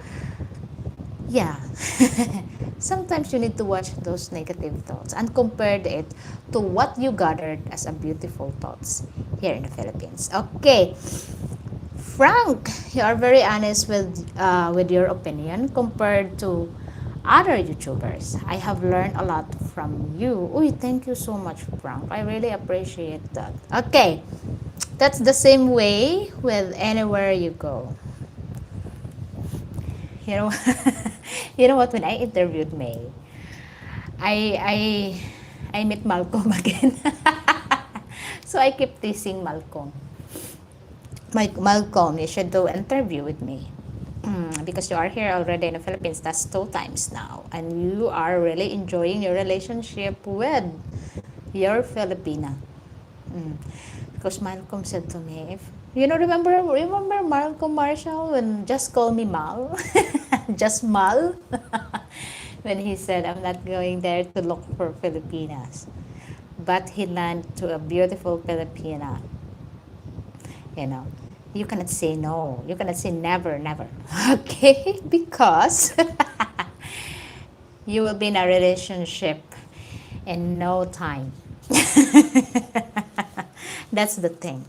Speaker 1: yeah, sometimes you need to watch those negative thoughts and compare it to what you gathered as a beautiful thoughts here in the Philippines. Okay, Frank, you are very honest with your opinion compared to other YouTubers. I have learned a lot from you. Uy, thank you so much, Frank. I really appreciate that. Okay, that's the same way with anywhere you go. You know, you know what? When I interviewed May, I I I met Malcolm again. So I keep teasing Malcolm. Malcolm, you should do an interview with me. Because you are here already in the Philippines, that's 2 times now. And you are really enjoying your relationship with your Filipina. Because Malcolm said to me, remember Malcolm Marshall when just call me Mal? Just Mal? When he said, I'm not going there to look for Filipinas. But he landed to a beautiful Filipina. You know, you cannot say no. You cannot say never, never. Okay? Because you will be in a relationship in no time. That's the thing.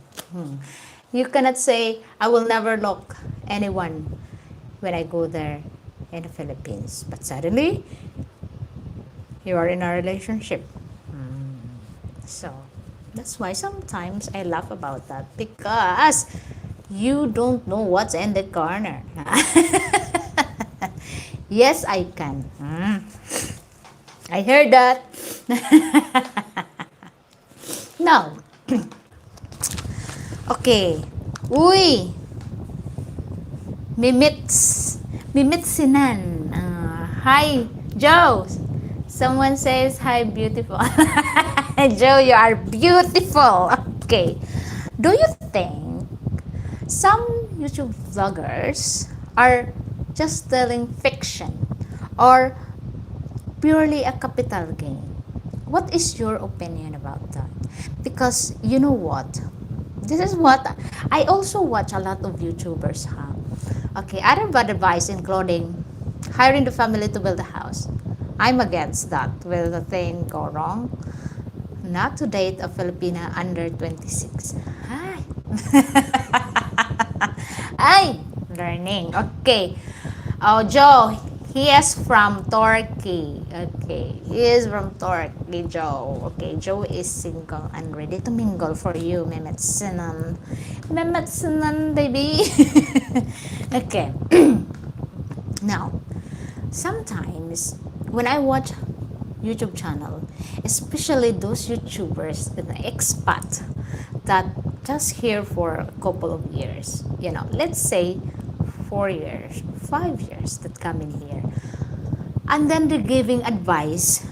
Speaker 1: You cannot say, I will never look anyone when I go there in the Philippines. But suddenly, you are in a relationship. So, that's why sometimes I laugh about that because you don't know what's in the corner. Yes, I can. I heard that. Now, okay. Uy, Mimitsinan. Hi, Joe. Someone says hi, beautiful. Joe, you are beautiful. Okay. Do you think some YouTube vloggers are just telling fiction or purely a capital gain? What is your opinion about that? Because you know what? This is what I also watch a lot of YouTubers, huh? Okay, other bad advice including hiring the family to build a house. I'm against that. Will the thing go wrong? Not to date a Filipina under 26. Hi. Ay, learning. Okay. Oh, Joe, he is from Turkey. Okay, he is from Turkey, Joe. Okay, Joe is single and ready to mingle for you, Mehmet Sinan. Mehmet Sinan, baby. Okay. Now, sometimes when I watch YouTube channel, especially those YouTubers, the expat that just here for a couple of years, let's say 4 years, 5 years that come in here, and then they're giving advice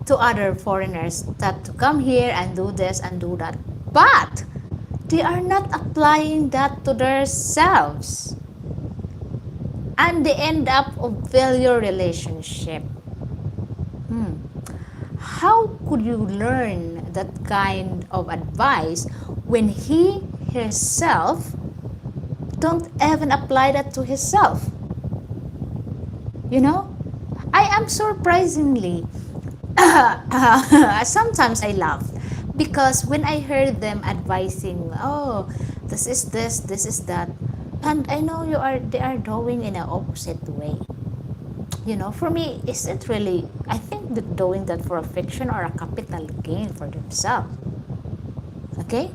Speaker 1: to other foreigners that to come here and do this and do that, but they are not applying that to themselves, and they end up of failure relationship. How could you learn that kind of advice when he himself don't even apply that to himself? I am surprisingly sometimes I laugh because when I heard them advising, oh, this is this is that, and I know they are doing in an opposite way. For me, is it really, I think that doing that for a fiction or a capital gain for themselves. Okay?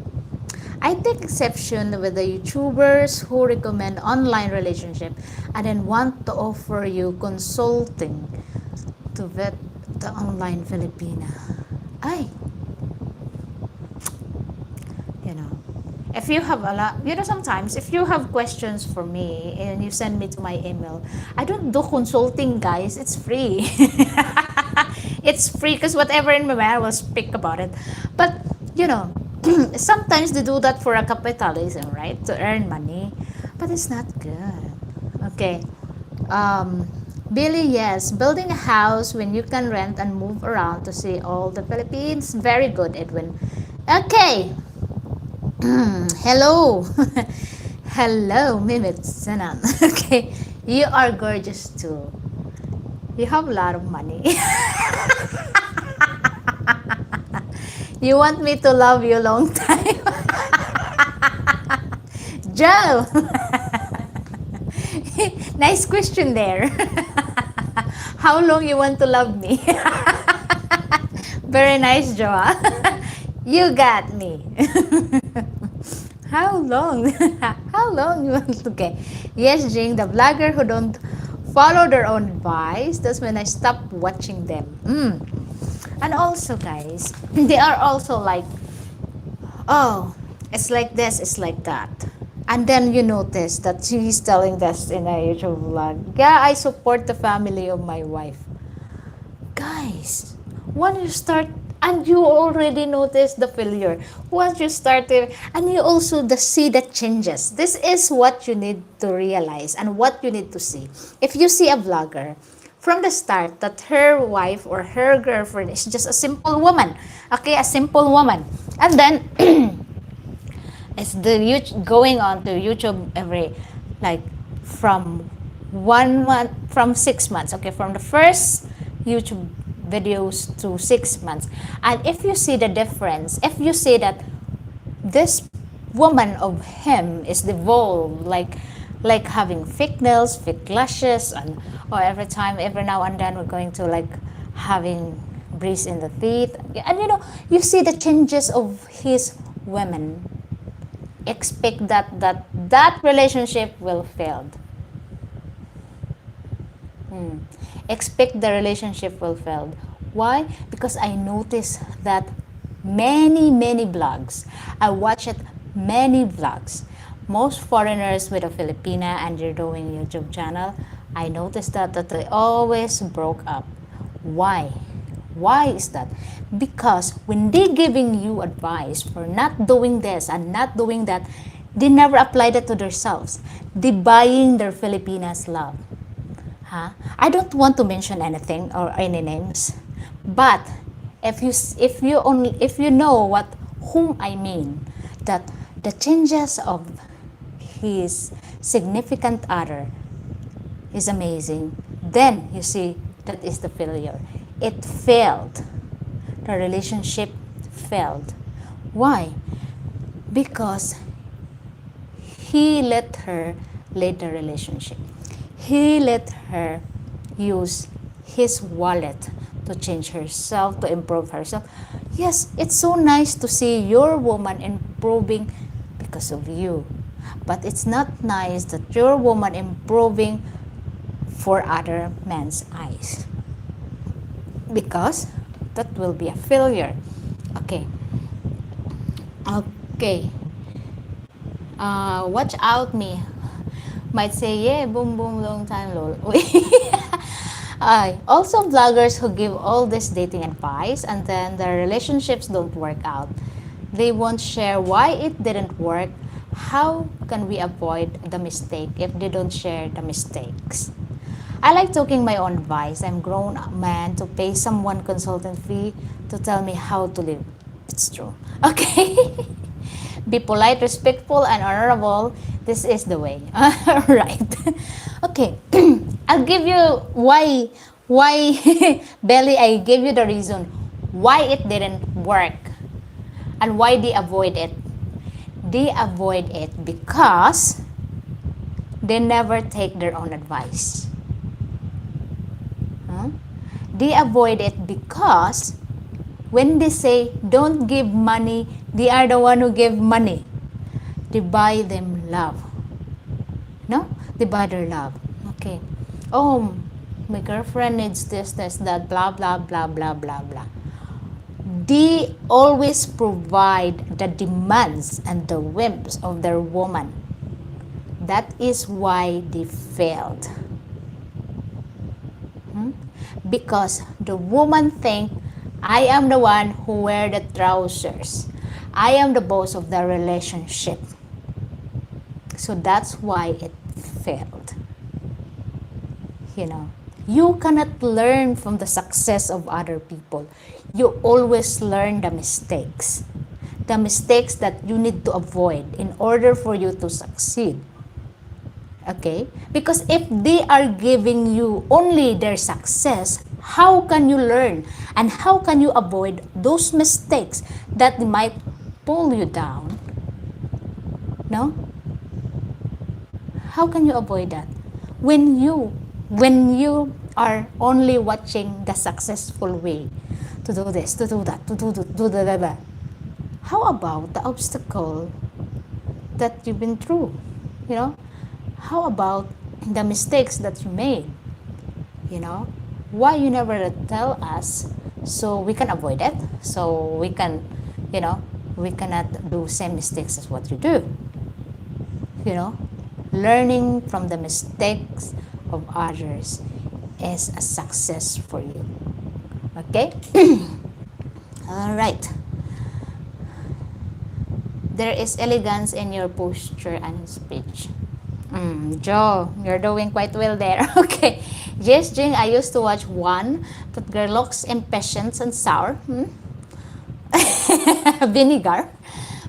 Speaker 1: I take exception with the YouTubers who recommend online relationship and then want to offer you consulting to vet the online Filipina. Ay, you know, if you have a lot, sometimes if you have questions for me and you send me to my email, I don't do consulting, guys. It's free. It's free because whatever in my mind, I will speak about it. But, sometimes they do that for a capitalism, right? To earn money. But it's not good. Okay. Billy, yes. Building a house when you can rent and move around to see all the Philippines. Very good, Edwin. Okay. Hello. Hello, Mimit Sinan. Okay. You are gorgeous too. You have a lot of money. You want me to love you long time? Joe! Nice question there. How long you want to love me? Very nice, Joa. You got me. How long? How long you want to get? Yes, Jing, the vlogger who don't follow their own advice, that's when I stop watching them. And also, guys, they are also like, oh, it's like this, it's like that. And then you notice that she's telling this in a YouTube vlog. Yeah, I support the family of my wife. Guys, when you start, and you already notice the failure. Once you start it, and you also see the changes. This is what you need to realize and what you need to see. If you see a vlogger, from the start that her wife or her girlfriend is just a simple woman. Okay, a simple woman. And then it's going on to YouTube every, like, from 1 month, from 6 months. Okay, from the first YouTube videos to 6 months. And if you see the difference, if you see that this woman of him is devolved, like having fake nails, fake lashes, and every now and then we're going to like having breeze in the teeth, and you see the changes of his women. Expect that relationship will fail. Expect the relationship will fail. Why? Because I noticed that many vlogs. I watched many vlogs. Most foreigners with a Filipina and they're doing YouTube channel, I noticed that they always broke up. Why? Why is that? Because when they giving you advice for not doing this and not doing that, they never applied it to themselves. They buying their Filipinas love. I don't want to mention anything or any names, but if you know whom I mean, that the changes of his significant other is amazing, then you see That is the failure. It failed. The relationship failed. Why? Because he let her lead the relationship. He let her use his wallet to change herself, to improve herself. Yes, it's so nice to see your woman improving because of you. But it's not nice that your woman improving for other men's eyes. Because that will be a failure. Okay. Okay. Watch out me. Might say, yeah, boom, boom, long time, lol. Also, vloggers who give all this dating advice and then their relationships don't work out. They won't share why it didn't work. How can we avoid the mistake if they don't share the mistakes? I like taking my own advice. I'm grown man to pay someone consultant fee to tell me how to live. It's true. Okay. Be polite, respectful, and honorable. This is the way. Right. Okay. I'll give you why Belly, I gave you the reason why it didn't work and why they avoid it. They avoid it because they never take their own advice. Huh? They avoid it because when they say don't give money, they are the one who give money. They buy them love. No? They buy their love. Okay. Oh, my girlfriend needs this, that, blah, blah, blah, blah, blah, blah. They always provide the demands and the whims of their woman. That is why they failed. Because the woman think, I am the one who wear the trousers. I am the boss of the relationship. So that's why it failed. You know, you cannot learn from the success of other people. You always learn the mistakes. The mistakes that you need to avoid in order for you to succeed. Okay? Because if they are giving you only their success, how can you learn? And how can you avoid those mistakes that might pull you down? No? How can you avoid that? When you are only watching the successful way to do this, to do that, to do that. How about the obstacle that you've been through? You know? How about the mistakes that you made? You know? Why you never tell us so we can avoid it? So we can, you know, we cannot do same mistakes as what you do. You know? Learning from the mistakes of others is a success for you. Okay? All right. There is elegance in your posture and speech. Joe, you're doing quite well there. Okay. Yes, Jing, I used to watch one. That girl looks impatient and sour. Vinegar.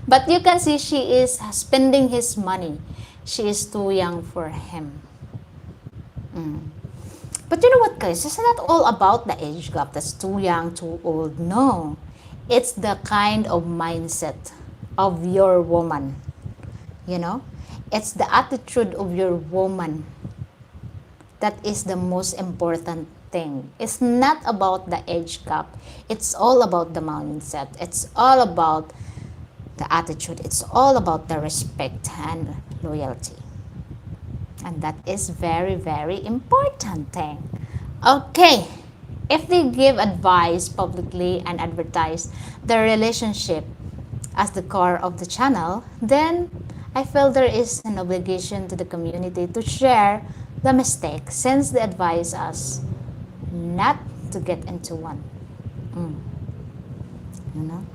Speaker 1: But you can see she is spending his money. She is too young for him. But you know what, guys? It's not all about the age gap that's too young, too old. No. It's the kind of mindset of your woman. You know? It's the attitude of your woman that is the most important thing. It's not about the age gap. It's all about the mindset. It's all about the attitude. It's all about the respect and loyalty. And that is very, very important thing. Okay. If they give advice publicly and advertise their relationship as the core of the channel, then I feel there is an obligation to the community to share the mistake since they advise us not to get into one. You know?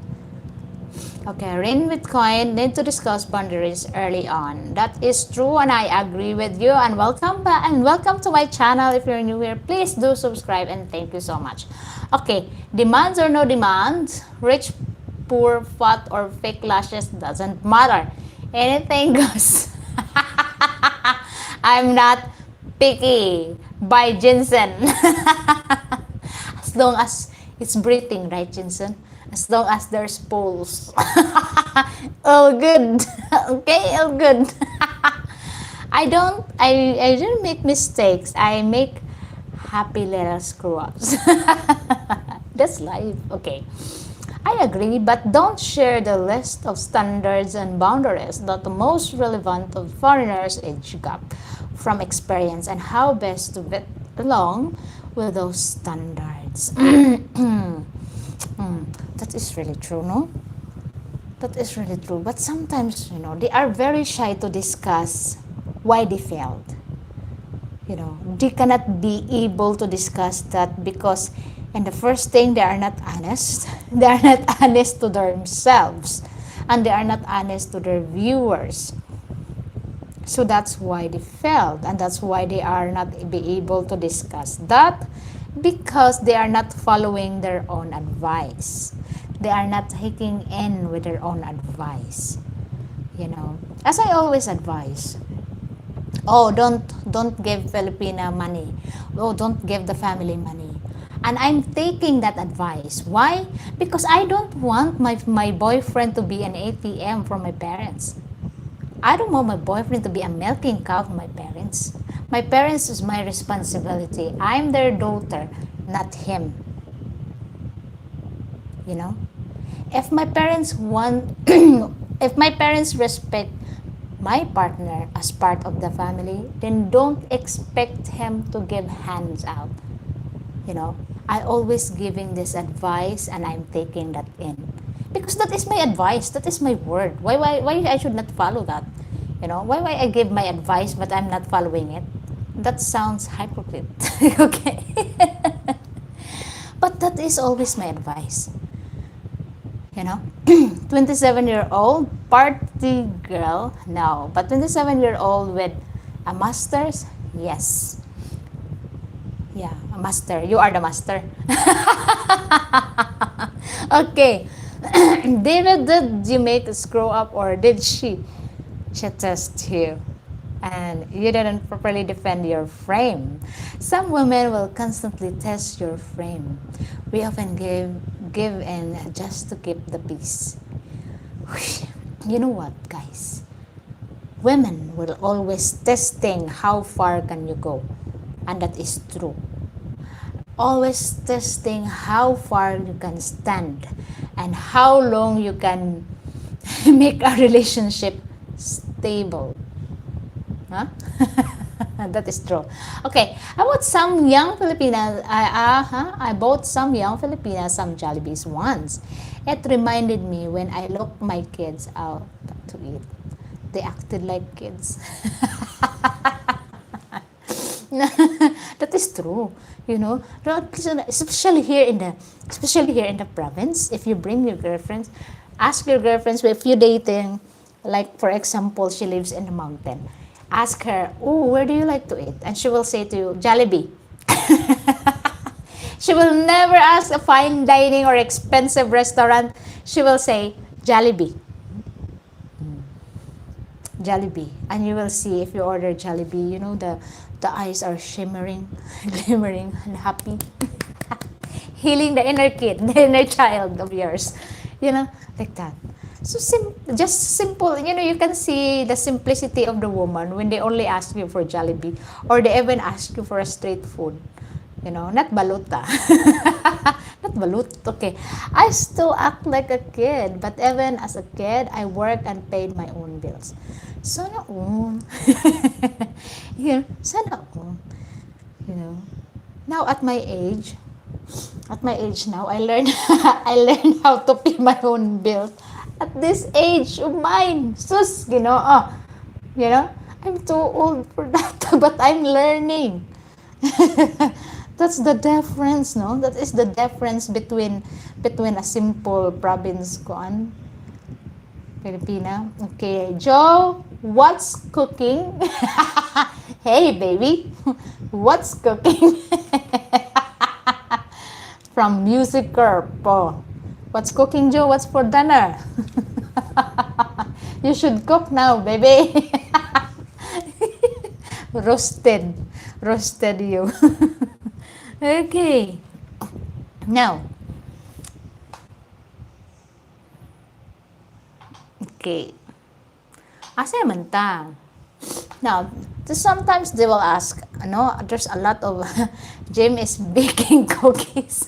Speaker 1: Okay, Rain with Coin need to discuss boundaries early on. That is true and I agree with you. And welcome back and welcome to my channel. If you're new here, please do subscribe and thank you so much. Okay, demands or no demands, rich, poor, fat, or fake lashes, doesn't matter. Anything goes. I'm not picky. By Jensen. As long as it's breathing, right, Jensen? As long as there's pulse. All good. Okay, all good. I didn't make mistakes. I make happy little screw ups. That's life. Okay. I agree, but don't share the list of standards and boundaries that the most relevant of foreigners age gap from experience and how best to fit along with those standards. That is really true, no? That is really true. But sometimes, they are very shy to discuss why they failed. They cannot be able to discuss that because, and the first thing, they are not honest. They are not honest to themselves, and they are not honest to their viewers. So that's why they failed, and that's why they are not be able to discuss that, because they are not following their own advice. They are not taking in with their own advice. As I always advise, oh, don't give Filipina money. Oh, don't give the family money. And I'm taking that advice. Why? Because I don't want my boyfriend to be an ATM for my parents. I don't want my boyfriend to be a milking cow for my parents. My parents is my responsibility. I'm their daughter, not him. If my parents want, if my parents respect my partner as part of the family, then don't expect him to give hands out. I always giving this advice, and I'm taking that in. Because that is my advice, that is my word. Why I should not follow that? Why I give my advice but I'm not following it? That sounds hypocrite. Okay. But that is always my advice. 27-year-old party girl, no. But 27-year-old with a master's, yes. Yeah, a master. You are the master. Okay. Did you make a screw up, or did she test you? And you didn't properly defend your frame. Some women will constantly test your frame. We often give in just to keep the peace. You know what, guys? Women will always testing how far can you go. And that is true. Always testing how far you can stand and how long you can make a relationship stable. Huh? That is true. Okay, I bought some young Filipinas. I bought some young Filipinas some Jollibees once. It reminded me when I looked my kids out to eat. They acted like kids. That is true. Especially here in the province. If you bring your girlfriends, ask your girlfriends if you're dating. Like, for example, she lives in the mountain. Ask her, oh, where do you like to eat? And she will say to you, Jollibee. She will never ask a fine dining or expensive restaurant. She will say, Jollibee. Jollibee. And you will see, if you order Jollibee, the eyes are shimmering, glimmering, and happy. Healing the inner kid, the inner child of yours. Like that. So just simple, you can see the simplicity of the woman when they only ask you for Jollibee, or they even ask you for a street food. Not baluta. Not balut. Okay. I still act like a kid, but even as a kid, I worked and paid my own bills. Sana all. Sana all. Now at my age now, I learned how to pay my own bills. At this age of mine, sus, I'm too old for that, but I'm learning. That's the difference, no? That is the difference between a simple province koan, Filipina. Okay, Joe, what's cooking? Hey, baby, what's cooking? From Music Corp. Oh. What's cooking, Joe? What's for dinner? You should cook now, baby. Roasted. Roasted you. Okay. Now, okay. Asa man ta? Now, sometimes they will ask, no, there's a lot of, Jim is baking cookies.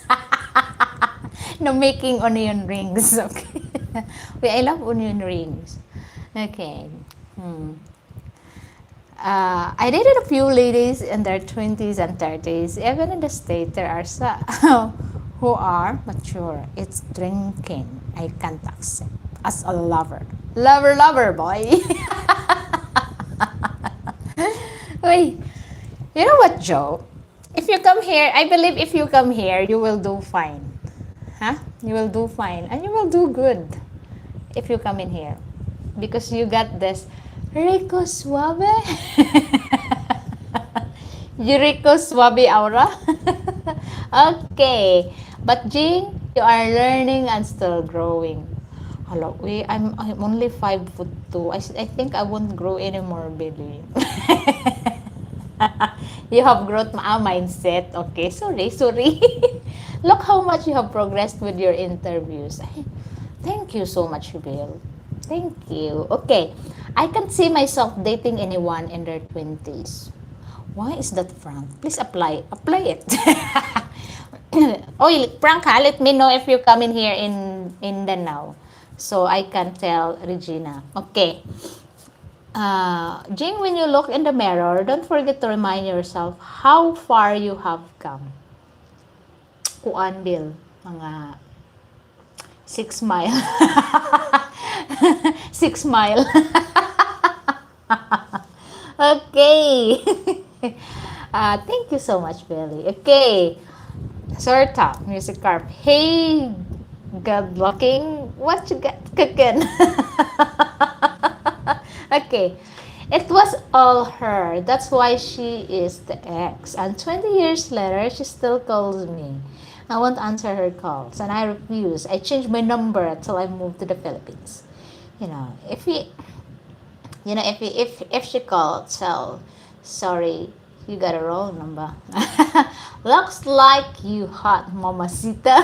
Speaker 1: No, making onion rings. Okay. Wait, I love onion rings. Okay. Hmm. I dated a few ladies in their 20s and 30s. Even in the States, there are some who are mature. It's drinking. I can't accept as a lover. Lover, lover, boy. Wait, you know what, Joe? If you come here, I believe if you come here, you will do fine. Huh? You will do fine. And you will do good if you come in here. Because you got this Rico Suave. Rico Suave aura. Okay. But Jing, you are learning and still growing. Hello, I'm only 5'2". I think I won't grow anymore, Billy. You have growth mindset. Okay, sorry. Look how much you have progressed with your interviews. Thank you so much, Bill. Thank you. Okay, I can't see myself dating anyone in their 20s. Why is that, Frank? Please apply it. Oh, Frank, let me know if you come in here in the now, so I can tell Regina. Okay. Jing, when you look in the mirror, don't forget to remind yourself how far you have come. Kuan, Bill? Mga 6 mile. 6 mile. Okay. Thank you so much, Billy. Okay. Sorta, Music Carp. Hey, good looking. What you got cooking? Okay. It was all her. That's why she is the ex. And 20 years later, she still calls me. I won't answer her calls, and I refuse. I changed my number until I moved to the Philippines. You know, if she called, tell, sorry, you got a wrong number. Looks like you hot, mamacita.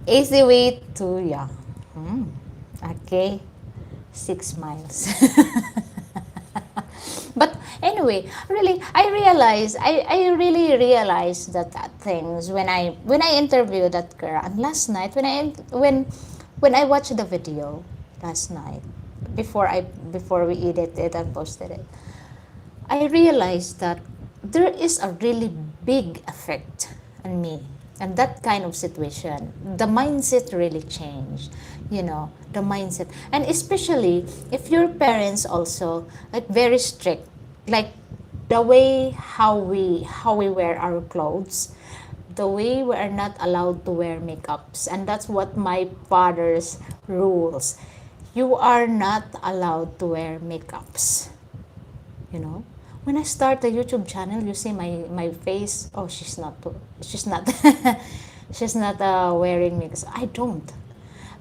Speaker 1: Easy way to young. Okay. 6 miles. But anyway, really, I really realized that things when I interviewed that girl. And last night when I watched the video last night before we edited it and posted it, I realized that there is a really big effect on me. And that kind of situation, the mindset really changed, the mindset. And especially if your parents also like very strict, like the way how we wear our clothes, the way we are not allowed to wear makeups. And that's what my father's rules. You are not allowed to wear makeups, when I start the YouTube channel, you see my face. Oh, she's not she's not wearing makeup. I don't,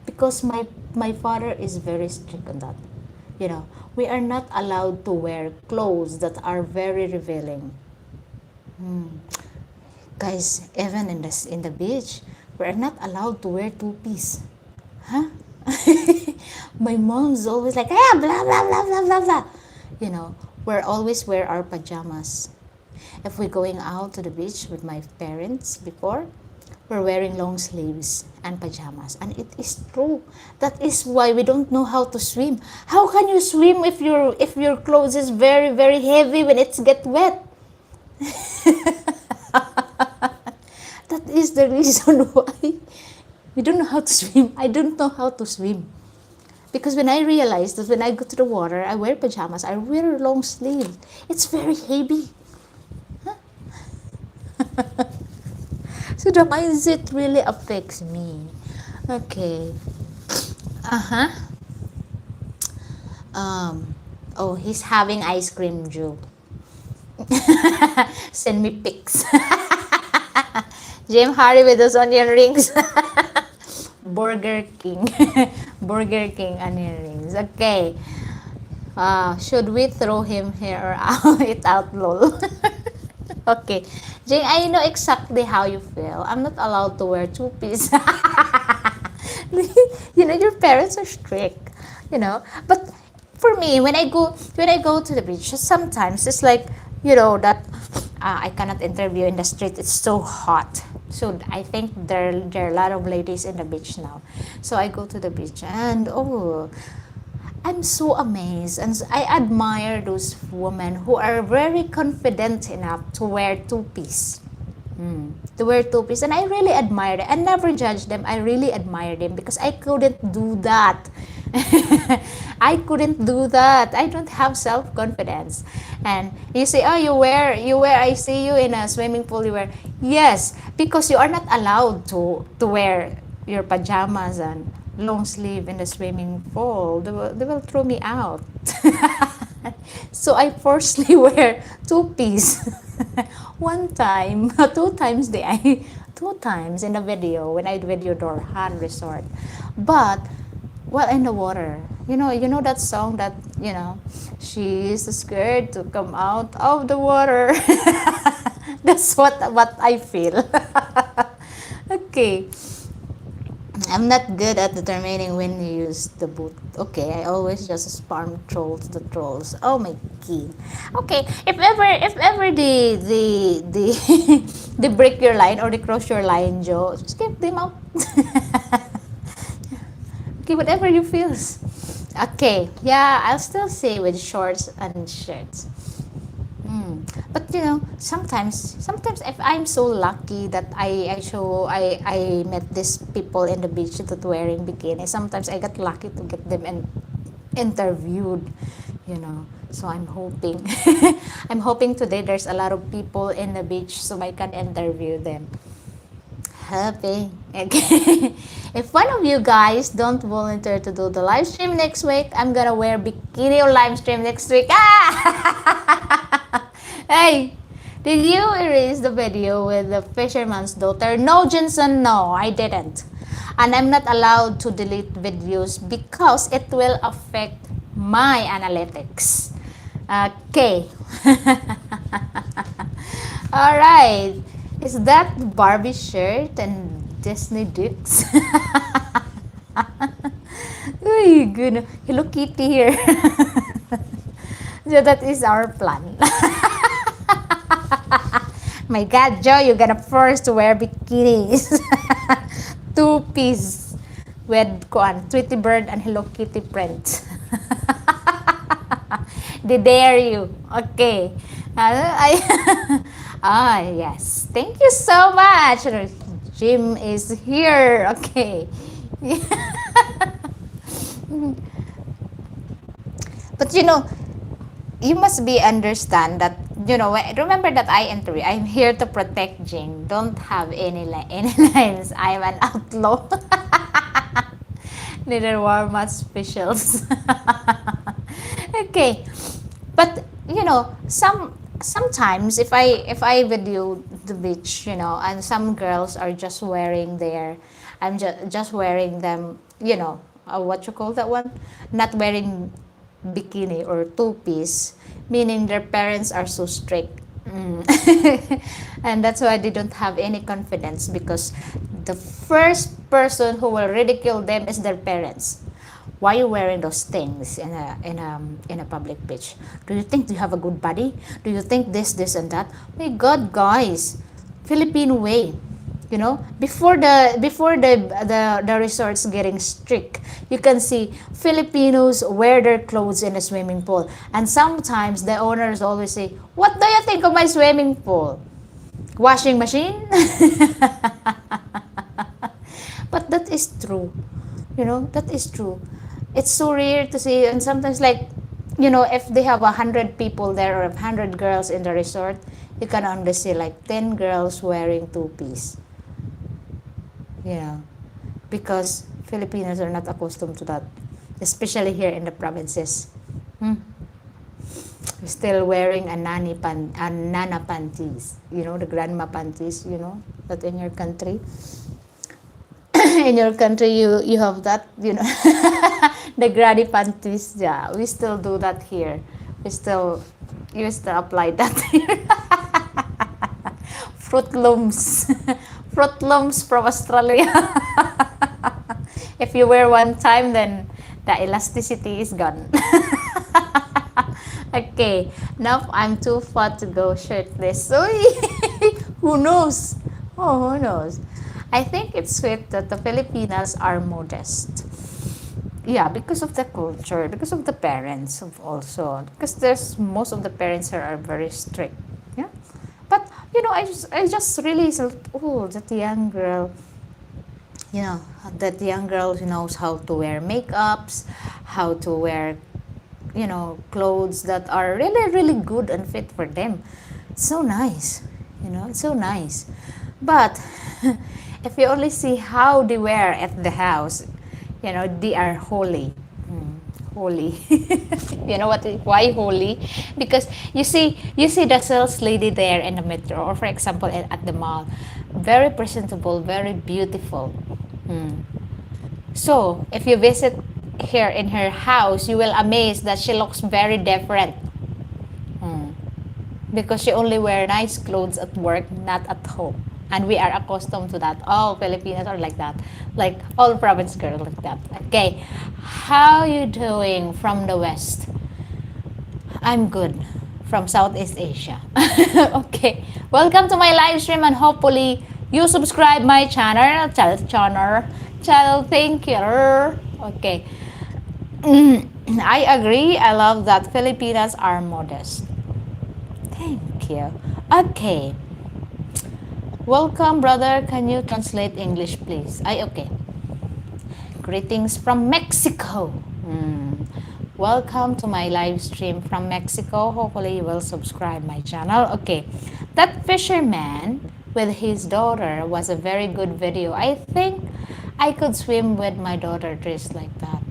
Speaker 1: because my father is very strict on that. We are not allowed to wear clothes that are very revealing. Guys, even in the beach, we are not allowed to wear two-piece. Huh? My mom's always like, blah blah blah blah blah blah. We always wear our pajamas. If we're going out to the beach with my parents before, we're wearing long sleeves and pajamas. And it is true. That is why we don't know how to swim. How can you swim if your clothes is very, very heavy when it's get wet? That is the reason why we don't know how to swim. I don't know how to swim. Because when I realized that when I go to the water, I wear pajamas, I wear long sleeves. It's very heavy. Huh? So the mindset really affects me. Okay. Oh, he's having ice cream, Joe. Send me pics. Jim Harry with those onion rings. Burger King. Burger King onion rings. Okay. Should we throw him here or out? It out, lol. Okay. Jing, I know exactly how you feel. I'm not allowed to wear two-piece. Your parents are strict, But for me, when I go to the beach, sometimes it's like, that I cannot interview in the street. It's so hot. So I think there are a lot of ladies in the beach now. So I go to the beach and I'm so amazed and I admire those women who are very confident enough to wear two-piece. To wear two-piece, and I really admire them. I never judge them. I really admire them because I couldn't do that. I couldn't do that. I don't have self-confidence. And you say, oh, you wear. I see you in a swimming pool. You wear. Yes, because you are not allowed to wear your pajamas and long sleeve in the swimming pool. They will throw me out. So I forcefully wear two-piece. One time, two times in the video when I videoed Dorhan Resort. But well, in the water, you know that song that she is scared to come out of the water. That's what I feel. Okay. I'm not good at determining when you use the boot. Okay, I always just spam trolls the trolls. Oh my god. Okay, if ever the they break your line or they cross your line, Joe, just keep them out. Okay, whatever you feel. Okay, yeah, I'll still say with shorts and shirts. But sometimes if I'm so lucky that I met these people in the beach that wearing bikini, sometimes I got lucky to get them interviewed, So I'm hoping, I'm hoping today there's a lot of people in the beach so I can interview them. Happy. Okay. If one of you guys don't volunteer to do the live stream next week, I'm gonna wear bikini on live stream next week. Hey, did you erase the video with the fisherman's daughter? No, Jensen, no, I didn't. And I'm not allowed to delete videos because it will affect my analytics. Okay. All right. Is that Barbie shirt and Disney dicks? Uy, good. Hello Kitty here. So that is our plan. My God, Joe, you're gonna first wear bikinis. Two-piece with Tweety Bird and Hello Kitty print. They dare you. Okay. Yes. Thank you so much. Jim is here. Okay. But you must be understand that remember that I'm here to protect Jing. Don't have any lines. I'm an outlaw. Neither Walmart specials. Okay, but sometimes if I video the beach, and some girls are just wearing I'm just wearing them, what you call that one, not wearing bikini or two-piece, meaning their parents are so strict. And that's why they don't have any confidence because the first person who will ridicule them is their parents. Why are you wearing those things in a public beach? Do you think you have a good body? Do you think this and that? My God, guys, Filipino way. Before the resorts getting strict, you can see Filipinos wear their clothes in a swimming pool, and sometimes the owners always say, "What do you think of my swimming pool? Washing machine?" But that is true. That is true. It's so rare to see, and sometimes if they have 100 people there or 100 girls in the resort, you can only see 10 girls wearing two-piece. Because Filipinos are not accustomed to that, especially here in the provinces. Still wearing a nana panties, the grandma panties, that in your country. in your country you have that, the granny panties. Yeah, we still do that here. We still you still apply that here. Fruit looms. Fruit looms from Australia. If you wear one time, then the elasticity is gone. Okay, now I'm too fat to go shirtless. So who knows? Oh, who knows? I think it's sweet that the Filipinas are modest. Yeah, because of the culture, because of the parents of also. Because there's most of the parents here are very strict. Yeah, but I just really felt, oh, that young girl, you know, that young girl who knows how to wear makeups, how to wear, clothes that are really, really good and fit for them. It's so nice, it's so nice. But if you only see how they wear at the house, they are holy. Holy. You know what? Why holy? Because you see the sales lady there in the metro, or for example at the mall, very presentable, very beautiful. So if you visit here in her house, you will amaze that she looks very different. Because she only wear nice clothes at work, not at home. And we are accustomed to that. All Filipinos are like that. Like all province girls like that. Okay. How you doing from the West? I'm good. From Southeast Asia. Okay. Welcome to my live stream, and hopefully you subscribe my channel. Channel. Thank you. Okay. I agree. I love that Filipinas are modest. Thank you. Okay. Welcome, brother. Can you translate English, please? Okay. Greetings from Mexico. Welcome to my live stream from Mexico. Hopefully you will subscribe my channel. Okay. That fisherman with his daughter was a very good video. I think I could swim with my daughter dressed like that.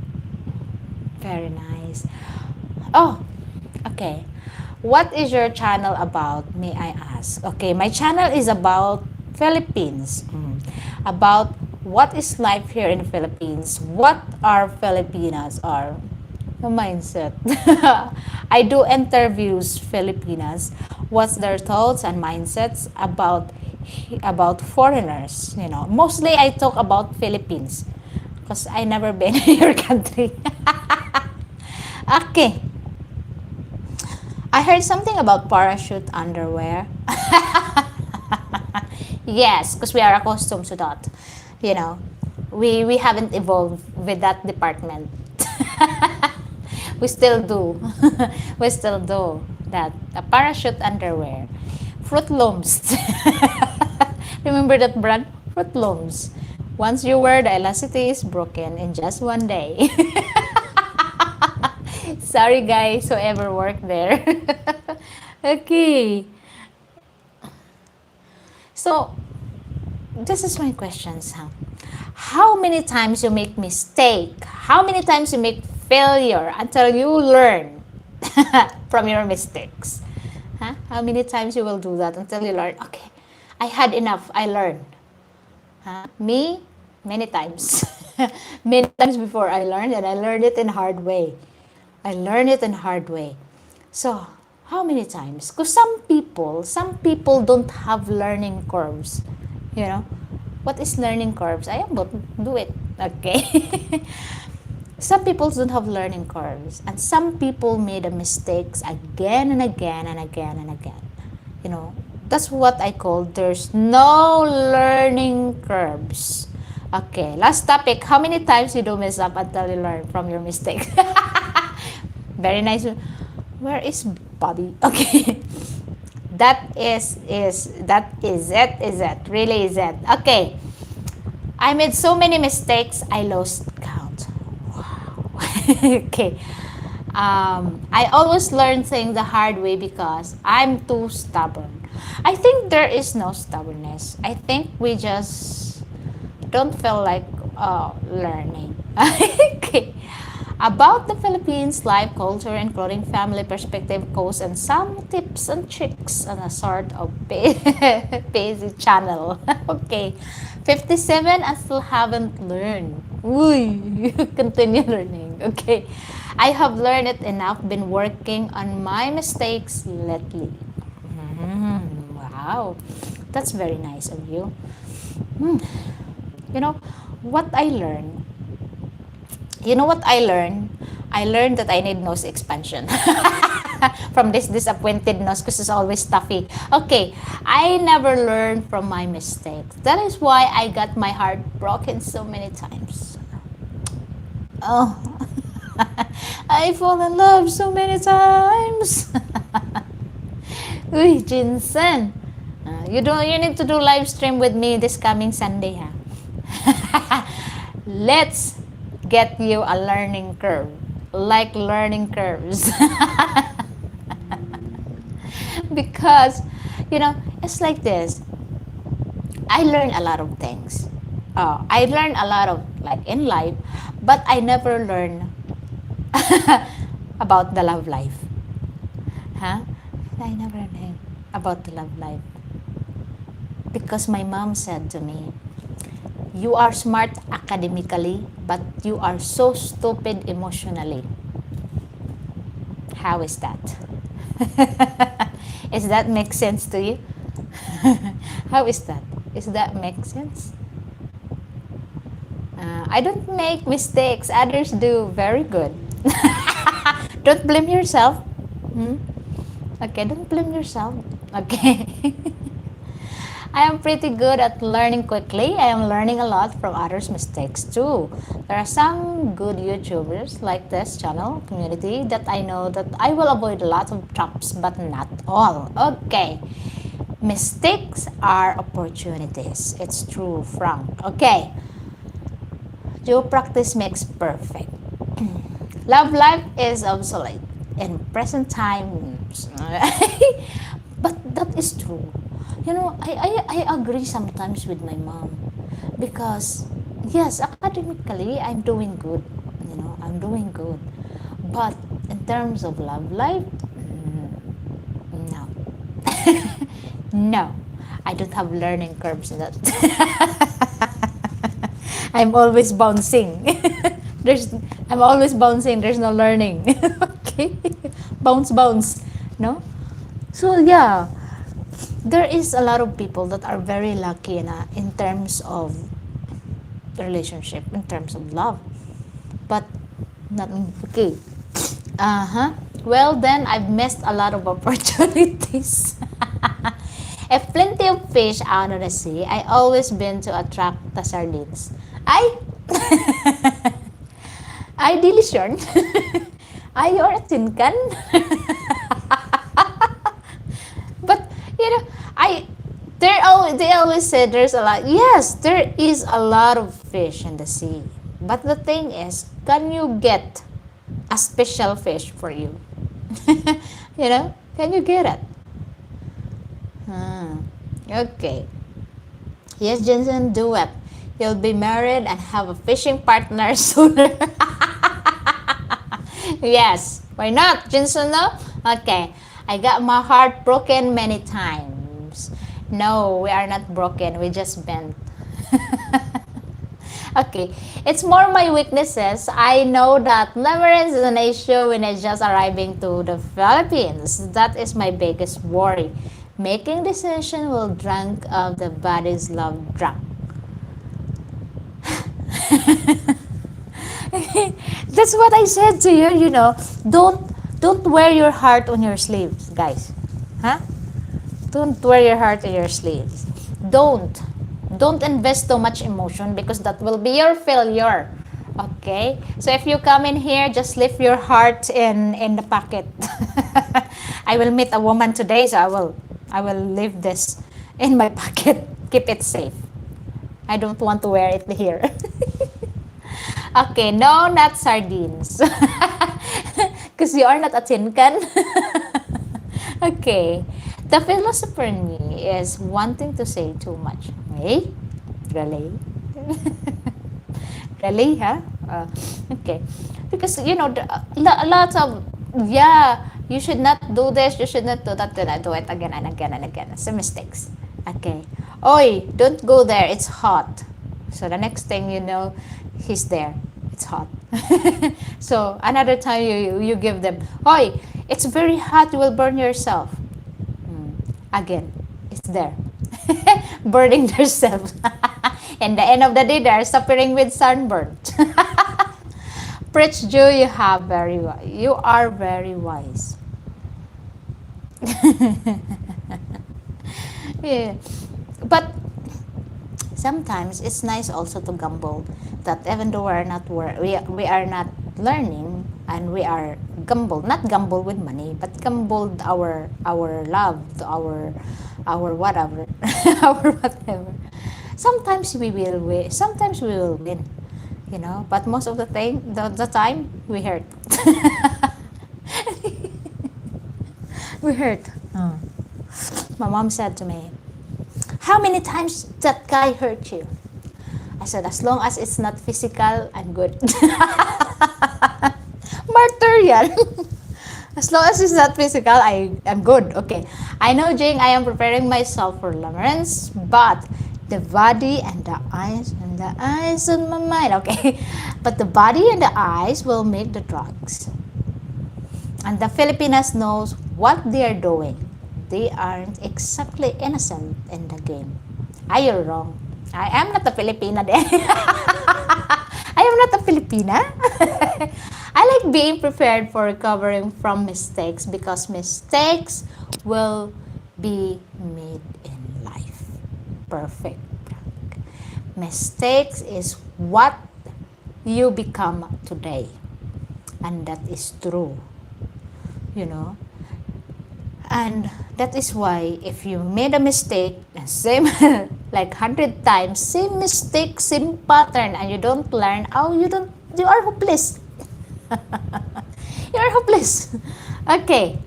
Speaker 1: Very nice. Oh, okay. What is your channel about, may I ask? Okay, my channel is about Philippines. About what is life here in the Philippines. What our Filipinas are. The mindset. I do interviews Filipinas. What's their thoughts and mindsets about foreigners. Mostly I talk about Philippines. Because I never been in your country. Okay. I heard something about parachute underwear. Yes, because we are accustomed to that. We haven't evolved with that department. We still do. We still do that. A parachute underwear. Fruit Looms. Remember that brand? Fruit Looms. Once you wear, the elasticity is broken in just one day. Sorry guys, who ever worked there. Okay. So, this is my questions. How many times you make mistake? How many times you make failure until you learn from your mistakes? How many times you will do that until you learn? Okay, I had enough. I learned. Me, many times. Many times before I learned, and I learned it in hard way. So, how many times? Because some people don't have learning curves. What is learning curves? I am not do it. Okay. Some people don't have learning curves, and some people made the mistakes again and again and again and again. That's what I call there's no learning curves. Okay, last topic. How many times you do mess up until you learn from your mistakes? Very nice. Where is Bobby? Okay. That is it. Really is it. Okay. I made so many mistakes, I lost count. Wow. Okay. I always learn things the hard way because I'm too stubborn. I think there is no stubbornness. I think we just don't feel like learning. Okay. about the Philippines life, culture, including family perspective, codes, and some tips and tricks on a sort of busy channel. Okay, 57, I still haven't learned. Uy, continue learning. Okay, I have learned it enough, been working on my mistakes lately. Wow, that's very nice of you. Hmm. You know what I learned? You know what I learned? I learned that I need nose expansion from this disappointed nose because it's always stuffy. Okay, I never learned from my mistakes. That is why I got my heart broken so many times. Oh, I fall in love so many times. Uy, Jinsen. You need to do live stream with me this coming Sunday, ha? Let's get you a learning curve, like learning curves. Because, it's like this. I learn a lot of things. I learn a lot of, like, in life, but I never learn about the love life. Huh? I never learned about the love life. Because my mom said to me, you are smart academically, but you are so stupid emotionally. How is that? Is that make sense to you? How is that? Is that make sense? I don't make mistakes. Others do very good. Don't blame yourself. Hmm? Okay, don't blame yourself. Okay. I am pretty good at learning quickly. I am learning a lot from others' mistakes too. There are some good YouTubers like this channel community that I know that I will avoid a lot of traps, but not all. Okay. Mistakes are opportunities. It's true, Frank. Okay. Due practice makes perfect. Love life is obsolete in present times. But that is true. I agree sometimes with my mom because, yes, academically, I'm doing good. I'm doing good. But in terms of love life, no. No. I don't have learning curves in that. I'm always bouncing. there's I'm always bouncing. There's no learning. Okay. Bounce, bounce. No? So, yeah. There is a lot of people that are very lucky in terms of relationship, in terms of love. But, not okay. Well, then, I've missed a lot of opportunities. If plenty of fish out of the sea, I always been to attract the sardines. Ay! Ay, delisyon. Ay, you're a tinkan. But, they always say there's a lot. Yes, there is a lot of fish in the sea. But the thing is, can you get a special fish for you? Can you get it? Okay. Yes, Jensen, do it. You'll be married and have a fishing partner sooner. Yes. Why not, Jensen? No? Okay. I got my heart broken many times. No, we are not broken. We just bent. Okay. It's more my weaknesses. I know that leverage is an issue when I just arriving to the Philippines. That is my biggest worry. Making decision will drunk of the body's love drunk. That's what I said to you, Don't wear your heart on your sleeves, guys. Huh? Don't wear your heart on your sleeves. Don't invest so much emotion because that will be your failure. Okay? So if you come in here, just leave your heart in the pocket. I will meet a woman today, so I will leave this in my pocket. Keep it safe. I don't want to wear it here. Okay, no, not sardines. Because you are not a tin can. Okay. The philosopher in me is wanting to say too much. Hey? Really? Really, huh? Okay, because lots of, yeah, you should not do this, you should not do that, then I do it again and again and again. It's a mistakes. Okay, oi, don't go there, it's hot. So the next thing you know, he's there, it's hot. So another time you give them, oi, it's very hot, you will burn yourself. Again, it's there. Burning themselves. And the end of the day, they're suffering with sunburn. Preach, Jew, you are very wise. Yeah. But sometimes it's nice also to gamble, that even though we are not learning, and we are gamble, not gamble with money, but gamble our love to our whatever, our whatever. Sometimes we will win, sometimes we will win, but most of the time we hurt. We hurt. My mom said to me, how many times that guy hurt you? I said, as long as it's not physical, I'm good. Martyr yan. As long as it's not physical, I'm good. Okay. I know, Jing, I am preparing myself for Lawrence, but the body and the eyes on my mind. Okay. But the body and the eyes will make the drugs. And the Filipinas knows what they are doing. They aren't exactly innocent in the game. Are you wrong? I am not a Filipina then. I am not a Filipina. I like being prepared for recovering from mistakes, because mistakes will be made in life. Perfect. Mistakes is what you become today. And that is true. And that is why if you made a mistake, same like 100 times, same mistake, same pattern, and you don't learn, you are hopeless. You are hopeless. Okay.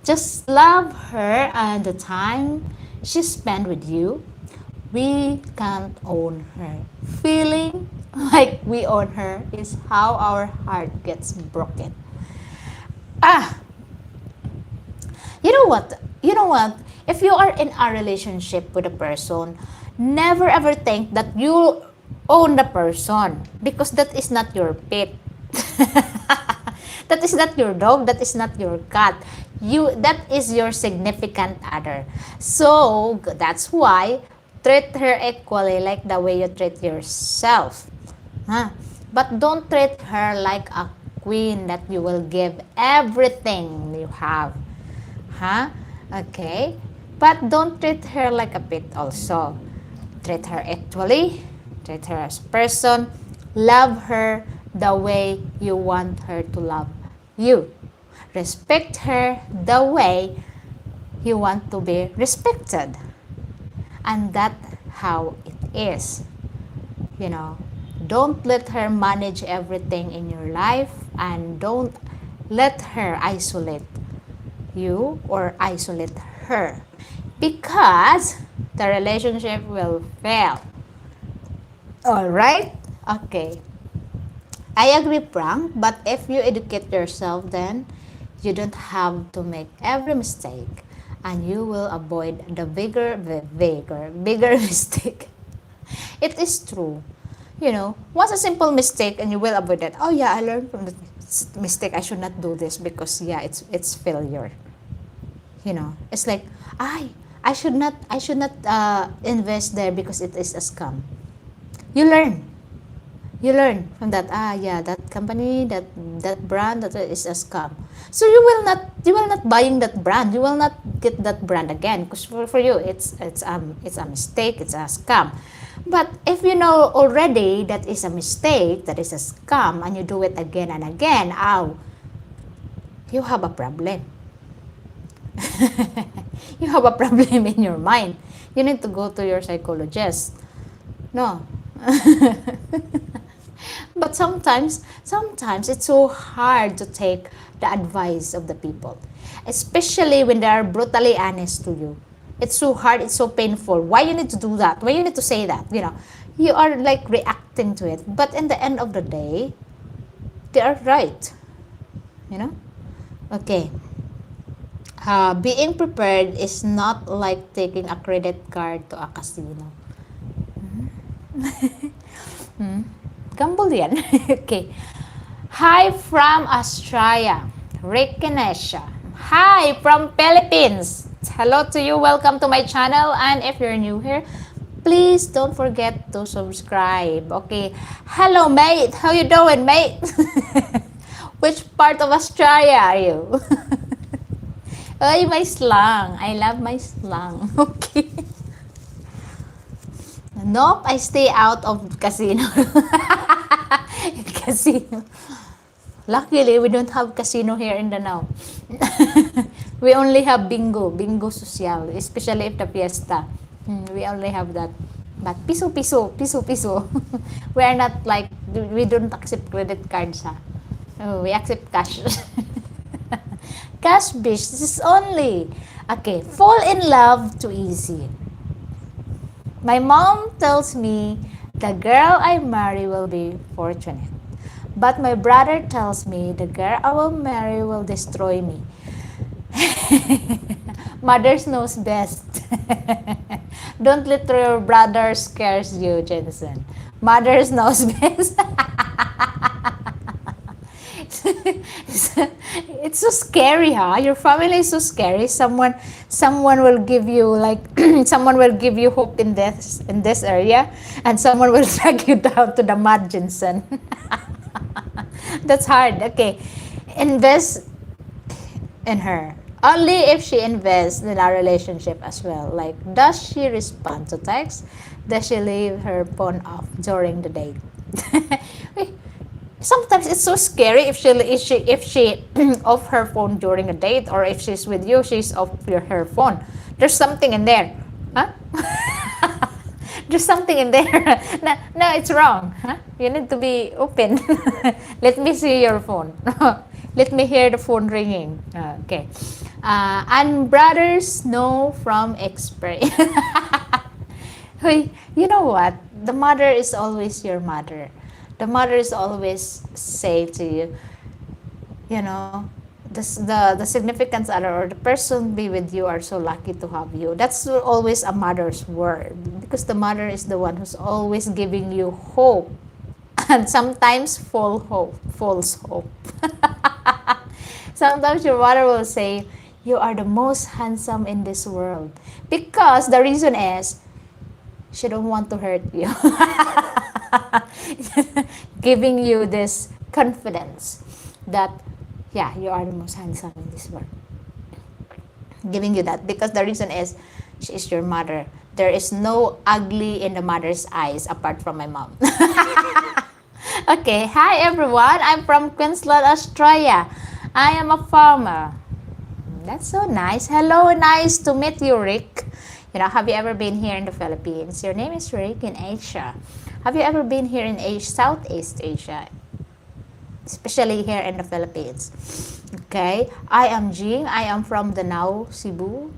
Speaker 1: Just love her and the time she spent with you. We can't own her. Feeling like we own her is how our heart gets broken. You know what? If you are in a relationship with a person, never ever think that you own the person, because that is not your pet. That is not your dog, that is not your cat. That is your significant other. So that's why treat her equally like the way you treat yourself. But don't treat her like a queen that you will give everything you have. Okay? But don't treat her like a pet also. Treat her equally. Treat her as person. Love her the way you want her to love you. Respect her the way you want to be respected. And that's how it is. Don't let her manage everything in your life, and don't let her isolate you or isolate her, because the relationship will fail. All right? Okay. I agree, Frank, but if you educate yourself, then you don't have to make every mistake, and you will avoid the bigger mistake. It is true. What's a simple mistake and you will avoid that? Oh yeah, I learned from the mistake. I should not do this because it's failure. It's like I should not invest there because it is a scam. You learn from that. That company, that brand, that is a scam. So you will not buying that brand. You will not get that brand again, because for you it's a mistake, it's a scam. But if you know already that is a mistake, that is a scam, and you do it again and again, you have a problem. You have a problem in your mind. You need to go to your psychologist. No. But sometimes it's so hard to take the advice of the people, especially when they are brutally honest to you. It's so hard, it's so painful. Why you need to do that? Why you need to say that? You are like reacting reacting to it. But in the end of the day, they are right, you know? Okay. Being prepared is not like taking a credit card to a casino. Hmm? Gamble yan. Okay. Hi from Australia, Rick Ganesha. Hi from Philippines. Hello to you. Welcome to my channel. And if you're new here, please don't forget to subscribe. Okay. Hello, mate. How you doing, mate? Which part of Australia are you? Ay, my slang. I love my slang. Okay. Nope, I stay out of casino. Casino. Luckily, we don't have casino here in Danao. We only have bingo social, especially if the fiesta. We only have that. But piso. We are not like, we don't accept credit cards, ha? Oh, we accept cash. Cash business only. Okay, fall in love too easy. My mom tells me the girl I marry will be fortunate. But my brother tells me the girl I will marry will destroy me. Mothers knows best. Don't let your brother scares you, Jensen. Mothers knows best. It's so scary, huh? Your family is so scary. Someone will give you like someone will give you hope in this area, and someone will drag you down to the mud, Jensen. That's hard. Okay, invest in her. Only if she invests in our relationship as well. Like, does she respond to text? Does she leave her phone off during the date? Sometimes it's so scary if she off her phone during a date, or if she's with you, she's off her phone. There's something in there, huh? There's something in there. No, it's wrong. Huh? You need to be open. Let me see your phone. Let me hear the phone ringing. Okay. And brothers know from experience. Hey, you know what? The mother is always your mother. The mother is always say to you, you know, the significant other or the person be with you are so lucky to have you. That's always a mother's word, because the mother is the one who's always giving you hope, and sometimes false hope. Sometimes your mother will say, you are the most handsome in this world, because the reason is she don't want to hurt you. Giving you this confidence that, yeah, you are the most handsome in this world. Giving you that because the reason is she is your mother. There is no ugly in the mother's eyes apart from my mom. Okay, hi everyone. I'm from Queensland, Australia. I am a farmer. That's so nice. Hello, nice to meet you, Rick. You know, have you ever been here in the Philippines? Your name is Rick in Asia. Have you ever been here in Southeast Asia? Especially here in the Philippines. Okay, I am Jing. I am from Danao, Cebu,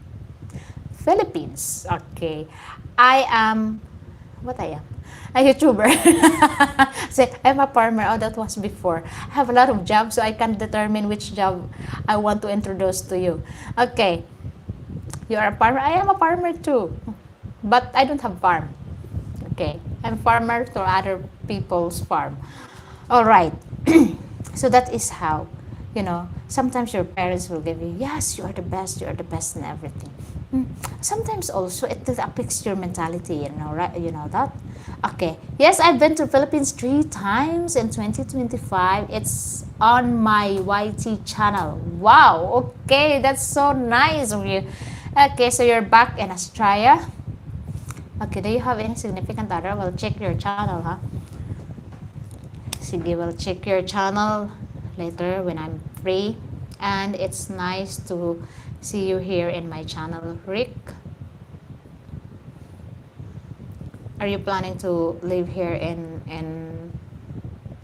Speaker 1: Philippines. Okay, I am, what I am? A YouTuber. Say, I'm a farmer. Oh, that was before. I have a lot of jobs, so I can't determine which job I want to introduce to you. Okay, you are a farmer. I am a farmer too, but I don't have farm. Okay, I'm farmer to other people's farm. All right. So that is how, you know, sometimes your parents will give you, yes, you are the best and everything. Sometimes also it affects your mentality, you know, right? You know that? Okay. Yes, I've been to Philippines 3 times in 2025. It's on my YT channel. Wow. Okay, that's so nice of you. Okay, so you're back in Australia. Okay, do you have any significant other? Well, check your channel, huh? Sige, will check your channel later when I'm free. And it's nice to see you here in my channel, Rick. Are you planning to live here in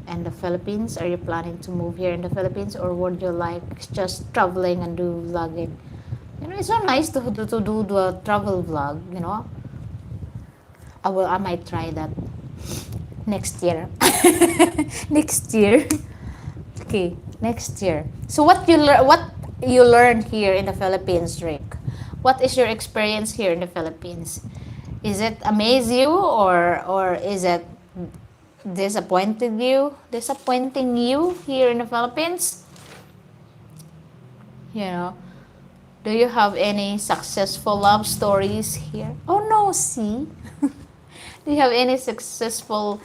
Speaker 1: the Philippines? Are you planning to move here in the Philippines, or would you like just traveling and do vlogging? You know, it's so nice to do the travel vlog. You know, I might try that. next year. Next year. Okay, next year. So what you learned here in the Philippines, Rick? What is your experience here in the Philippines? Is it amaze you, or is it disappointing you here in the Philippines? You know, do you have any successful love stories here? Oh no, see? Do you have any successful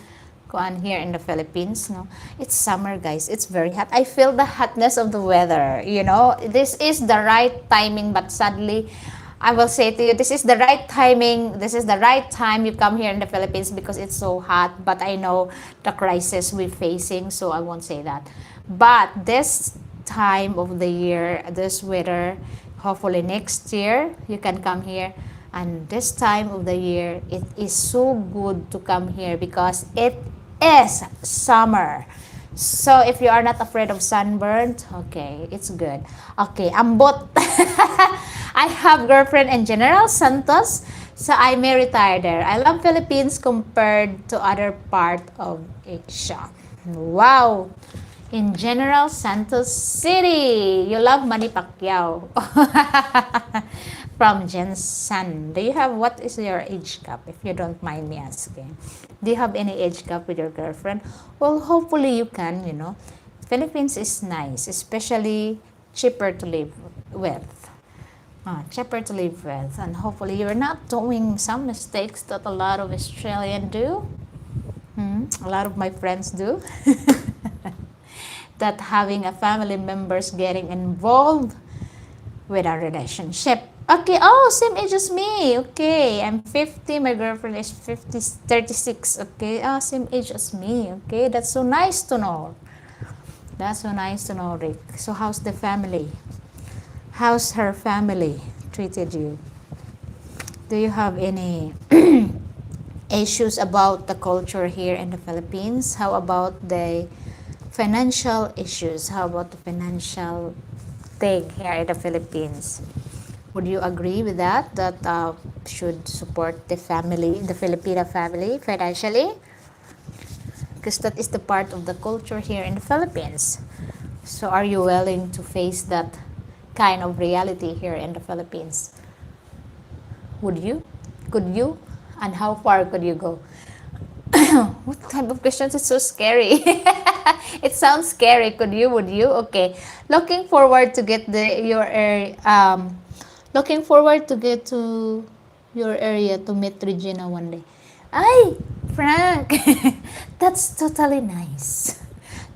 Speaker 1: kuan here in the Philippines? No, it's summer, guys. It's very hot. I feel the hotness of the weather. You know, this is the right timing, but sadly, I will say to you, this is the right timing. This is the right time you come here in the Philippines because it's so hot. But I know the crisis we're facing, so I won't say that. But this time of the year, this weather, hopefully next year you can come here. And this time of the year, it is so good to come here because it is summer. So if you are not afraid of sunburn, okay, it's good. Okay, ambot. I have girlfriend in General Santos, so I may retire there. I love Philippines compared to other part of Asia. Wow. In General Santos City, you love Manny Pacquiao. From Jensen. Do you have, what is your age gap, if you don't mind me asking? Do you have any age gap with your girlfriend? Well, hopefully you can, you know. Philippines is nice, especially cheaper to live with. Cheaper to live with. And hopefully you're not doing some mistakes that a lot of Australians do. A lot of my friends do. That having a family members getting involved with our relationship. Okay, oh, same age as me. Okay, I'm 50, my girlfriend is 50, 36. Okay, same age as me. Okay, that's so nice to know. That's so nice to know, Rick. So how's the family? How's her family treated you? Do you have any issues about the culture here in the Philippines? How about the financial issues? How about the financial thing here in the Philippines? Would you agree with that? That should support the family, the Filipina family financially? Because that is the part of the culture here in the Philippines. So are you willing to face that kind of reality here in the Philippines? Would you? Could you? And how far could you go? What type of questions is so scary? It sounds scary. Could you? Would you? Okay. Looking forward to get looking forward to get to your area to meet Regina one day. Ay, Frank. That's totally nice.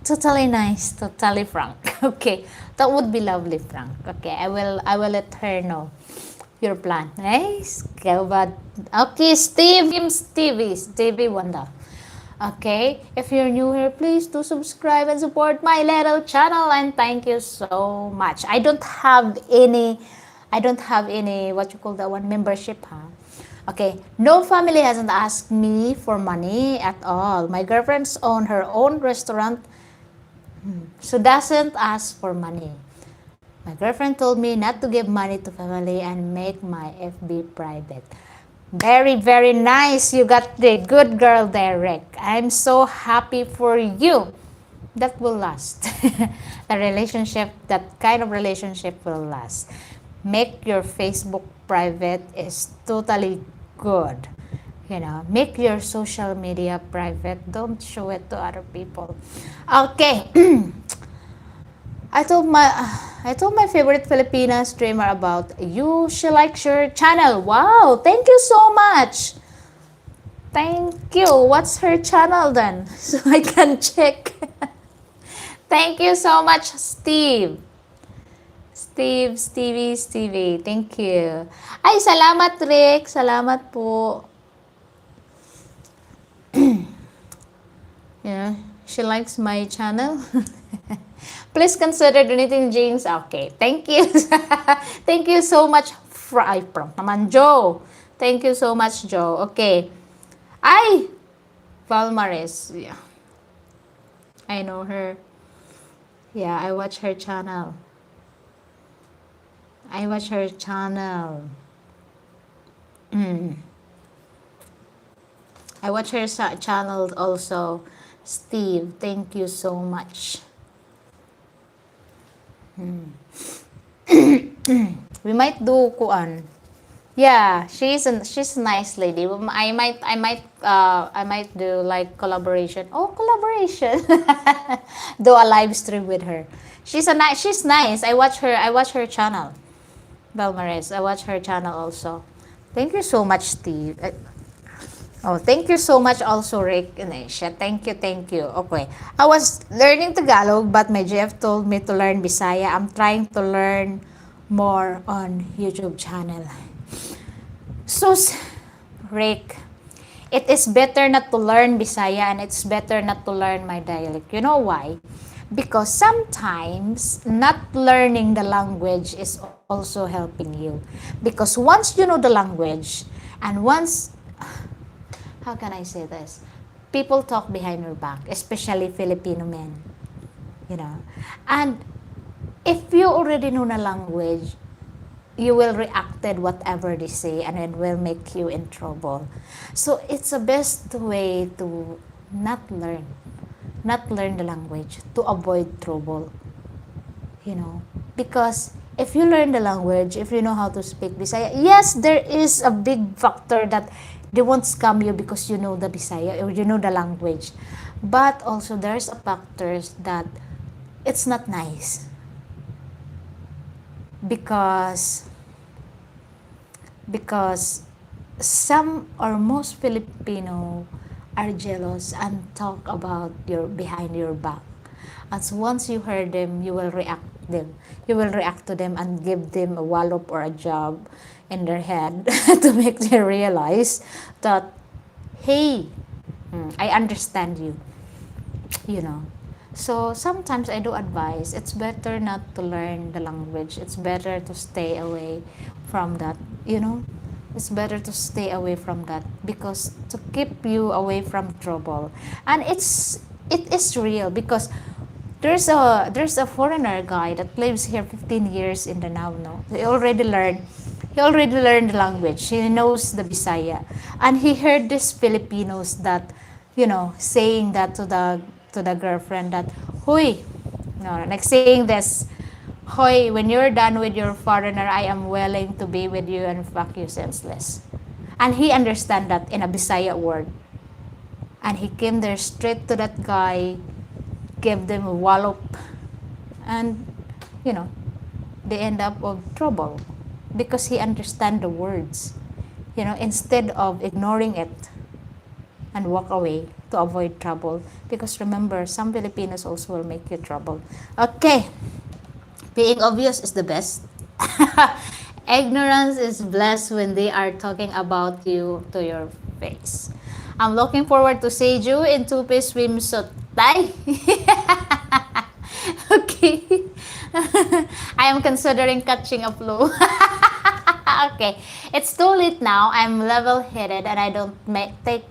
Speaker 1: Totally nice. Totally Frank. Okay. That would be lovely, Frank. Okay. I will let her know your plan. Nice. Okay, Stevie Wonder. Okay, if you're new here, please do subscribe and support my little channel, and thank you so much. I don't have any what you call that one, membership, huh? Okay, no family hasn't asked me for money at all. My girlfriend's own her own restaurant, so doesn't ask for money. My girlfriend told me not to give money to family and make my FB private. Very, very nice. You got the good girl there, Rick. I'm so happy for you. That will last. That kind of relationship will last. Make your Facebook private is totally good. You know, make your social media private. Don't show it to other people. Okay. I told my favorite Filipina streamer about you. She likes your channel. Wow, thank you so much. Thank you. What's her channel then? So I can check. Thank you so much, Steve. Stevie. Thank you. Ay, salamat, Rick. Salamat po. Yeah, she likes my channel. Please consider donating James. Okay, thank you. Thank you so much. From naman, Joe. Thank you so much, Joe. Okay. Ay! Valmaris. Yeah. I know her. Yeah, I watch her channel. I watch her channel also. Steve, thank you so much. We might do kuan. Yeah, she's a nice lady. I might do like collaboration. Oh, collaboration. Do a live stream with her. She's nice. I watch her channel. Belmares. I watch her channel also. Thank you so much, Steve. Oh, thank you so much also, Rick and Aisha. Thank you, thank you. Okay. I was learning Tagalog, but my GF told me to learn Bisaya. I'm trying to learn more on YouTube channel. So, Rick, it is better not to learn Bisaya and it's better not to learn my dialect. You know why? Because sometimes not learning the language is also helping you. Because once you know the language and once, how can I say this? People talk behind your back, especially Filipino men, you know. And if you already know the language, you will reacted whatever they say and it will make you in trouble. So it's the best way to not learn, not learn the language to avoid trouble, you know. Because if you learn the language, if you know how to speak Bisaya, yes, there is a big factor that they won't scam you because you know the Bisaya or you know the language. But also there's a factors that it's not nice because some or most Filipino are jealous and talk about your behind your back. And so once you hear them, you will react them. You will react to them and give them a wallop or a job in their head to make them realize that, hey, I understand you, you know. So sometimes I do advise it's better not to learn the language. It's better to stay away from that, you know. It's better to stay away from that because to keep you away from trouble. And it is real because there's a foreigner guy that lives here 15 years in Danao, no. He already learned the language. He knows the Bisaya. And he heard these Filipinos that, you know, saying that to the girlfriend that, "Hoy," no, like saying this, "Hoy, when you're done with your foreigner, I am willing to be with you and fuck you senseless." And he understand that in a Bisaya word. And he came there straight to that guy, gave them a wallop, and, you know, they end up of trouble because he understand the words, you know, instead of ignoring it and walk away to avoid trouble. Because remember, some Filipinos also will make you trouble. Okay, being obvious is the best. Ignorance is blessed when they are talking about you to your face. I'm looking forward to see you in two-piece swimsuit. Bye. Okay. I am considering catching a flu. Okay. It's too late now. I'm level-headed and I don't take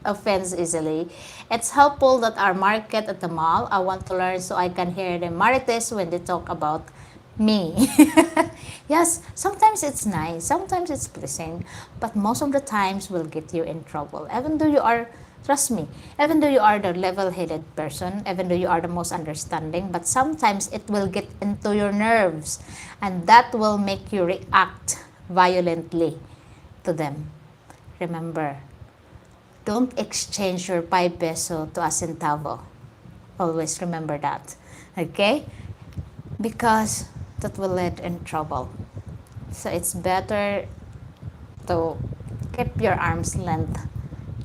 Speaker 1: offense easily. It's helpful that our market at the mall. I want to learn so I can hear the marites when they talk about me. Yes, sometimes it's nice, sometimes it's pleasant, but most of the times will get you in trouble. Even though you are, trust me, even though you are the level-headed person, even though you are the most understanding, but sometimes it will get into your nerves and that will make you react violently to them. Remember, don't exchange your 5 peso to a centavo. Always remember that. Okay? Because that will lead in trouble. So it's better to keep your arm's length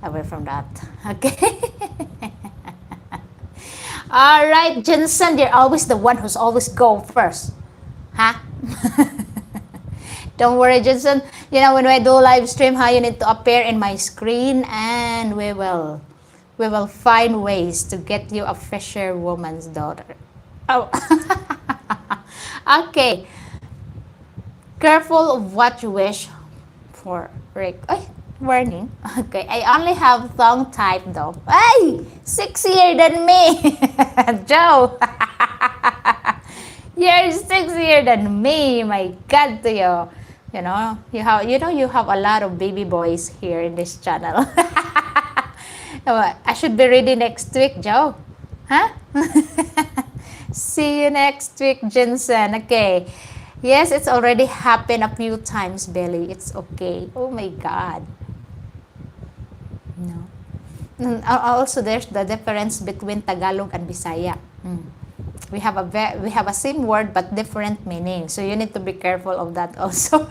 Speaker 1: away from that. Okay? All right, Jensen, you're always the one who's always go first. Huh? Don't worry, Jensen. You know, when I do live stream, you need to appear in my screen and we will find ways to get you a fisherwoman's daughter. Oh. Okay. Careful of what you wish for, Rick. Ay, warning. Okay, I only have tongue type though. Ay, 6 years than me. Joe. You're 6 years than me. My God, to you. You have a lot of baby boys here in this channel. I should be ready next week, Joe. Huh? See you next week, Jensen. Okay. Yes, it's already happened a few times, Belly. It's okay. Oh my God. No. Also, there's the difference between Tagalog and Bisaya. We have a same word but different meaning. So you need to be careful of that also.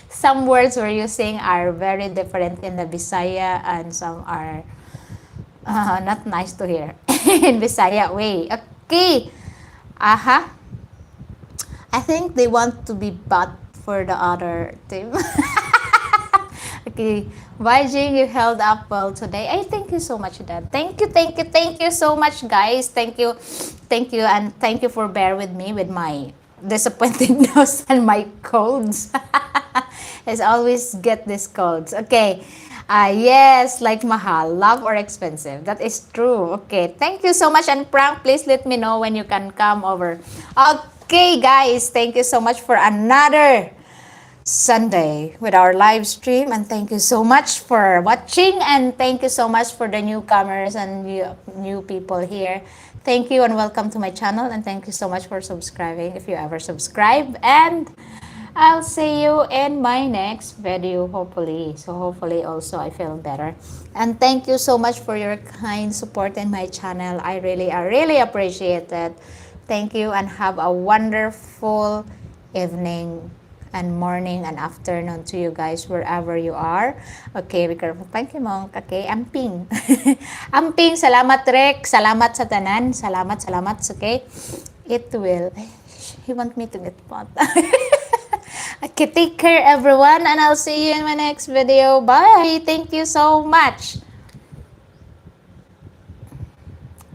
Speaker 1: Some words we're using are very different in the Bisaya and some are not nice to hear in Bisaya way. Okay. Aha. I think they want to be bought for the other team. Okay. Bye, Jing. You held up well today. I thank you so much, Dad. Thank you so much, guys. And thank you for bear with me with my disappointing nose and my colds. I always get these colds. Okay. Yes, like mahal, love or expensive. That is true. Okay. Thank you so much. And Prank, please let me know when you can come over. Okay, guys. Thank you so much for another Sunday with our live stream, and thank you so much for watching, and thank you so much for the newcomers and new people here. Thank you and welcome to my channel, and thank you so much for subscribing if you ever subscribe, and I'll see you in my next video, hopefully. So hopefully also I feel better, and thank you so much for your kind support in my channel. I really appreciate it. Thank you and have a wonderful evening and morning and afternoon to you guys wherever you are. Okay, be careful. Thank you, Monk. Okay, amping. Amping, salamat, Rek. Salamat sa tanan. Salamat. Okay, it will. He want me to get pot. Okay, take care, everyone, and I'll see you in my next video. Bye. Thank you so much.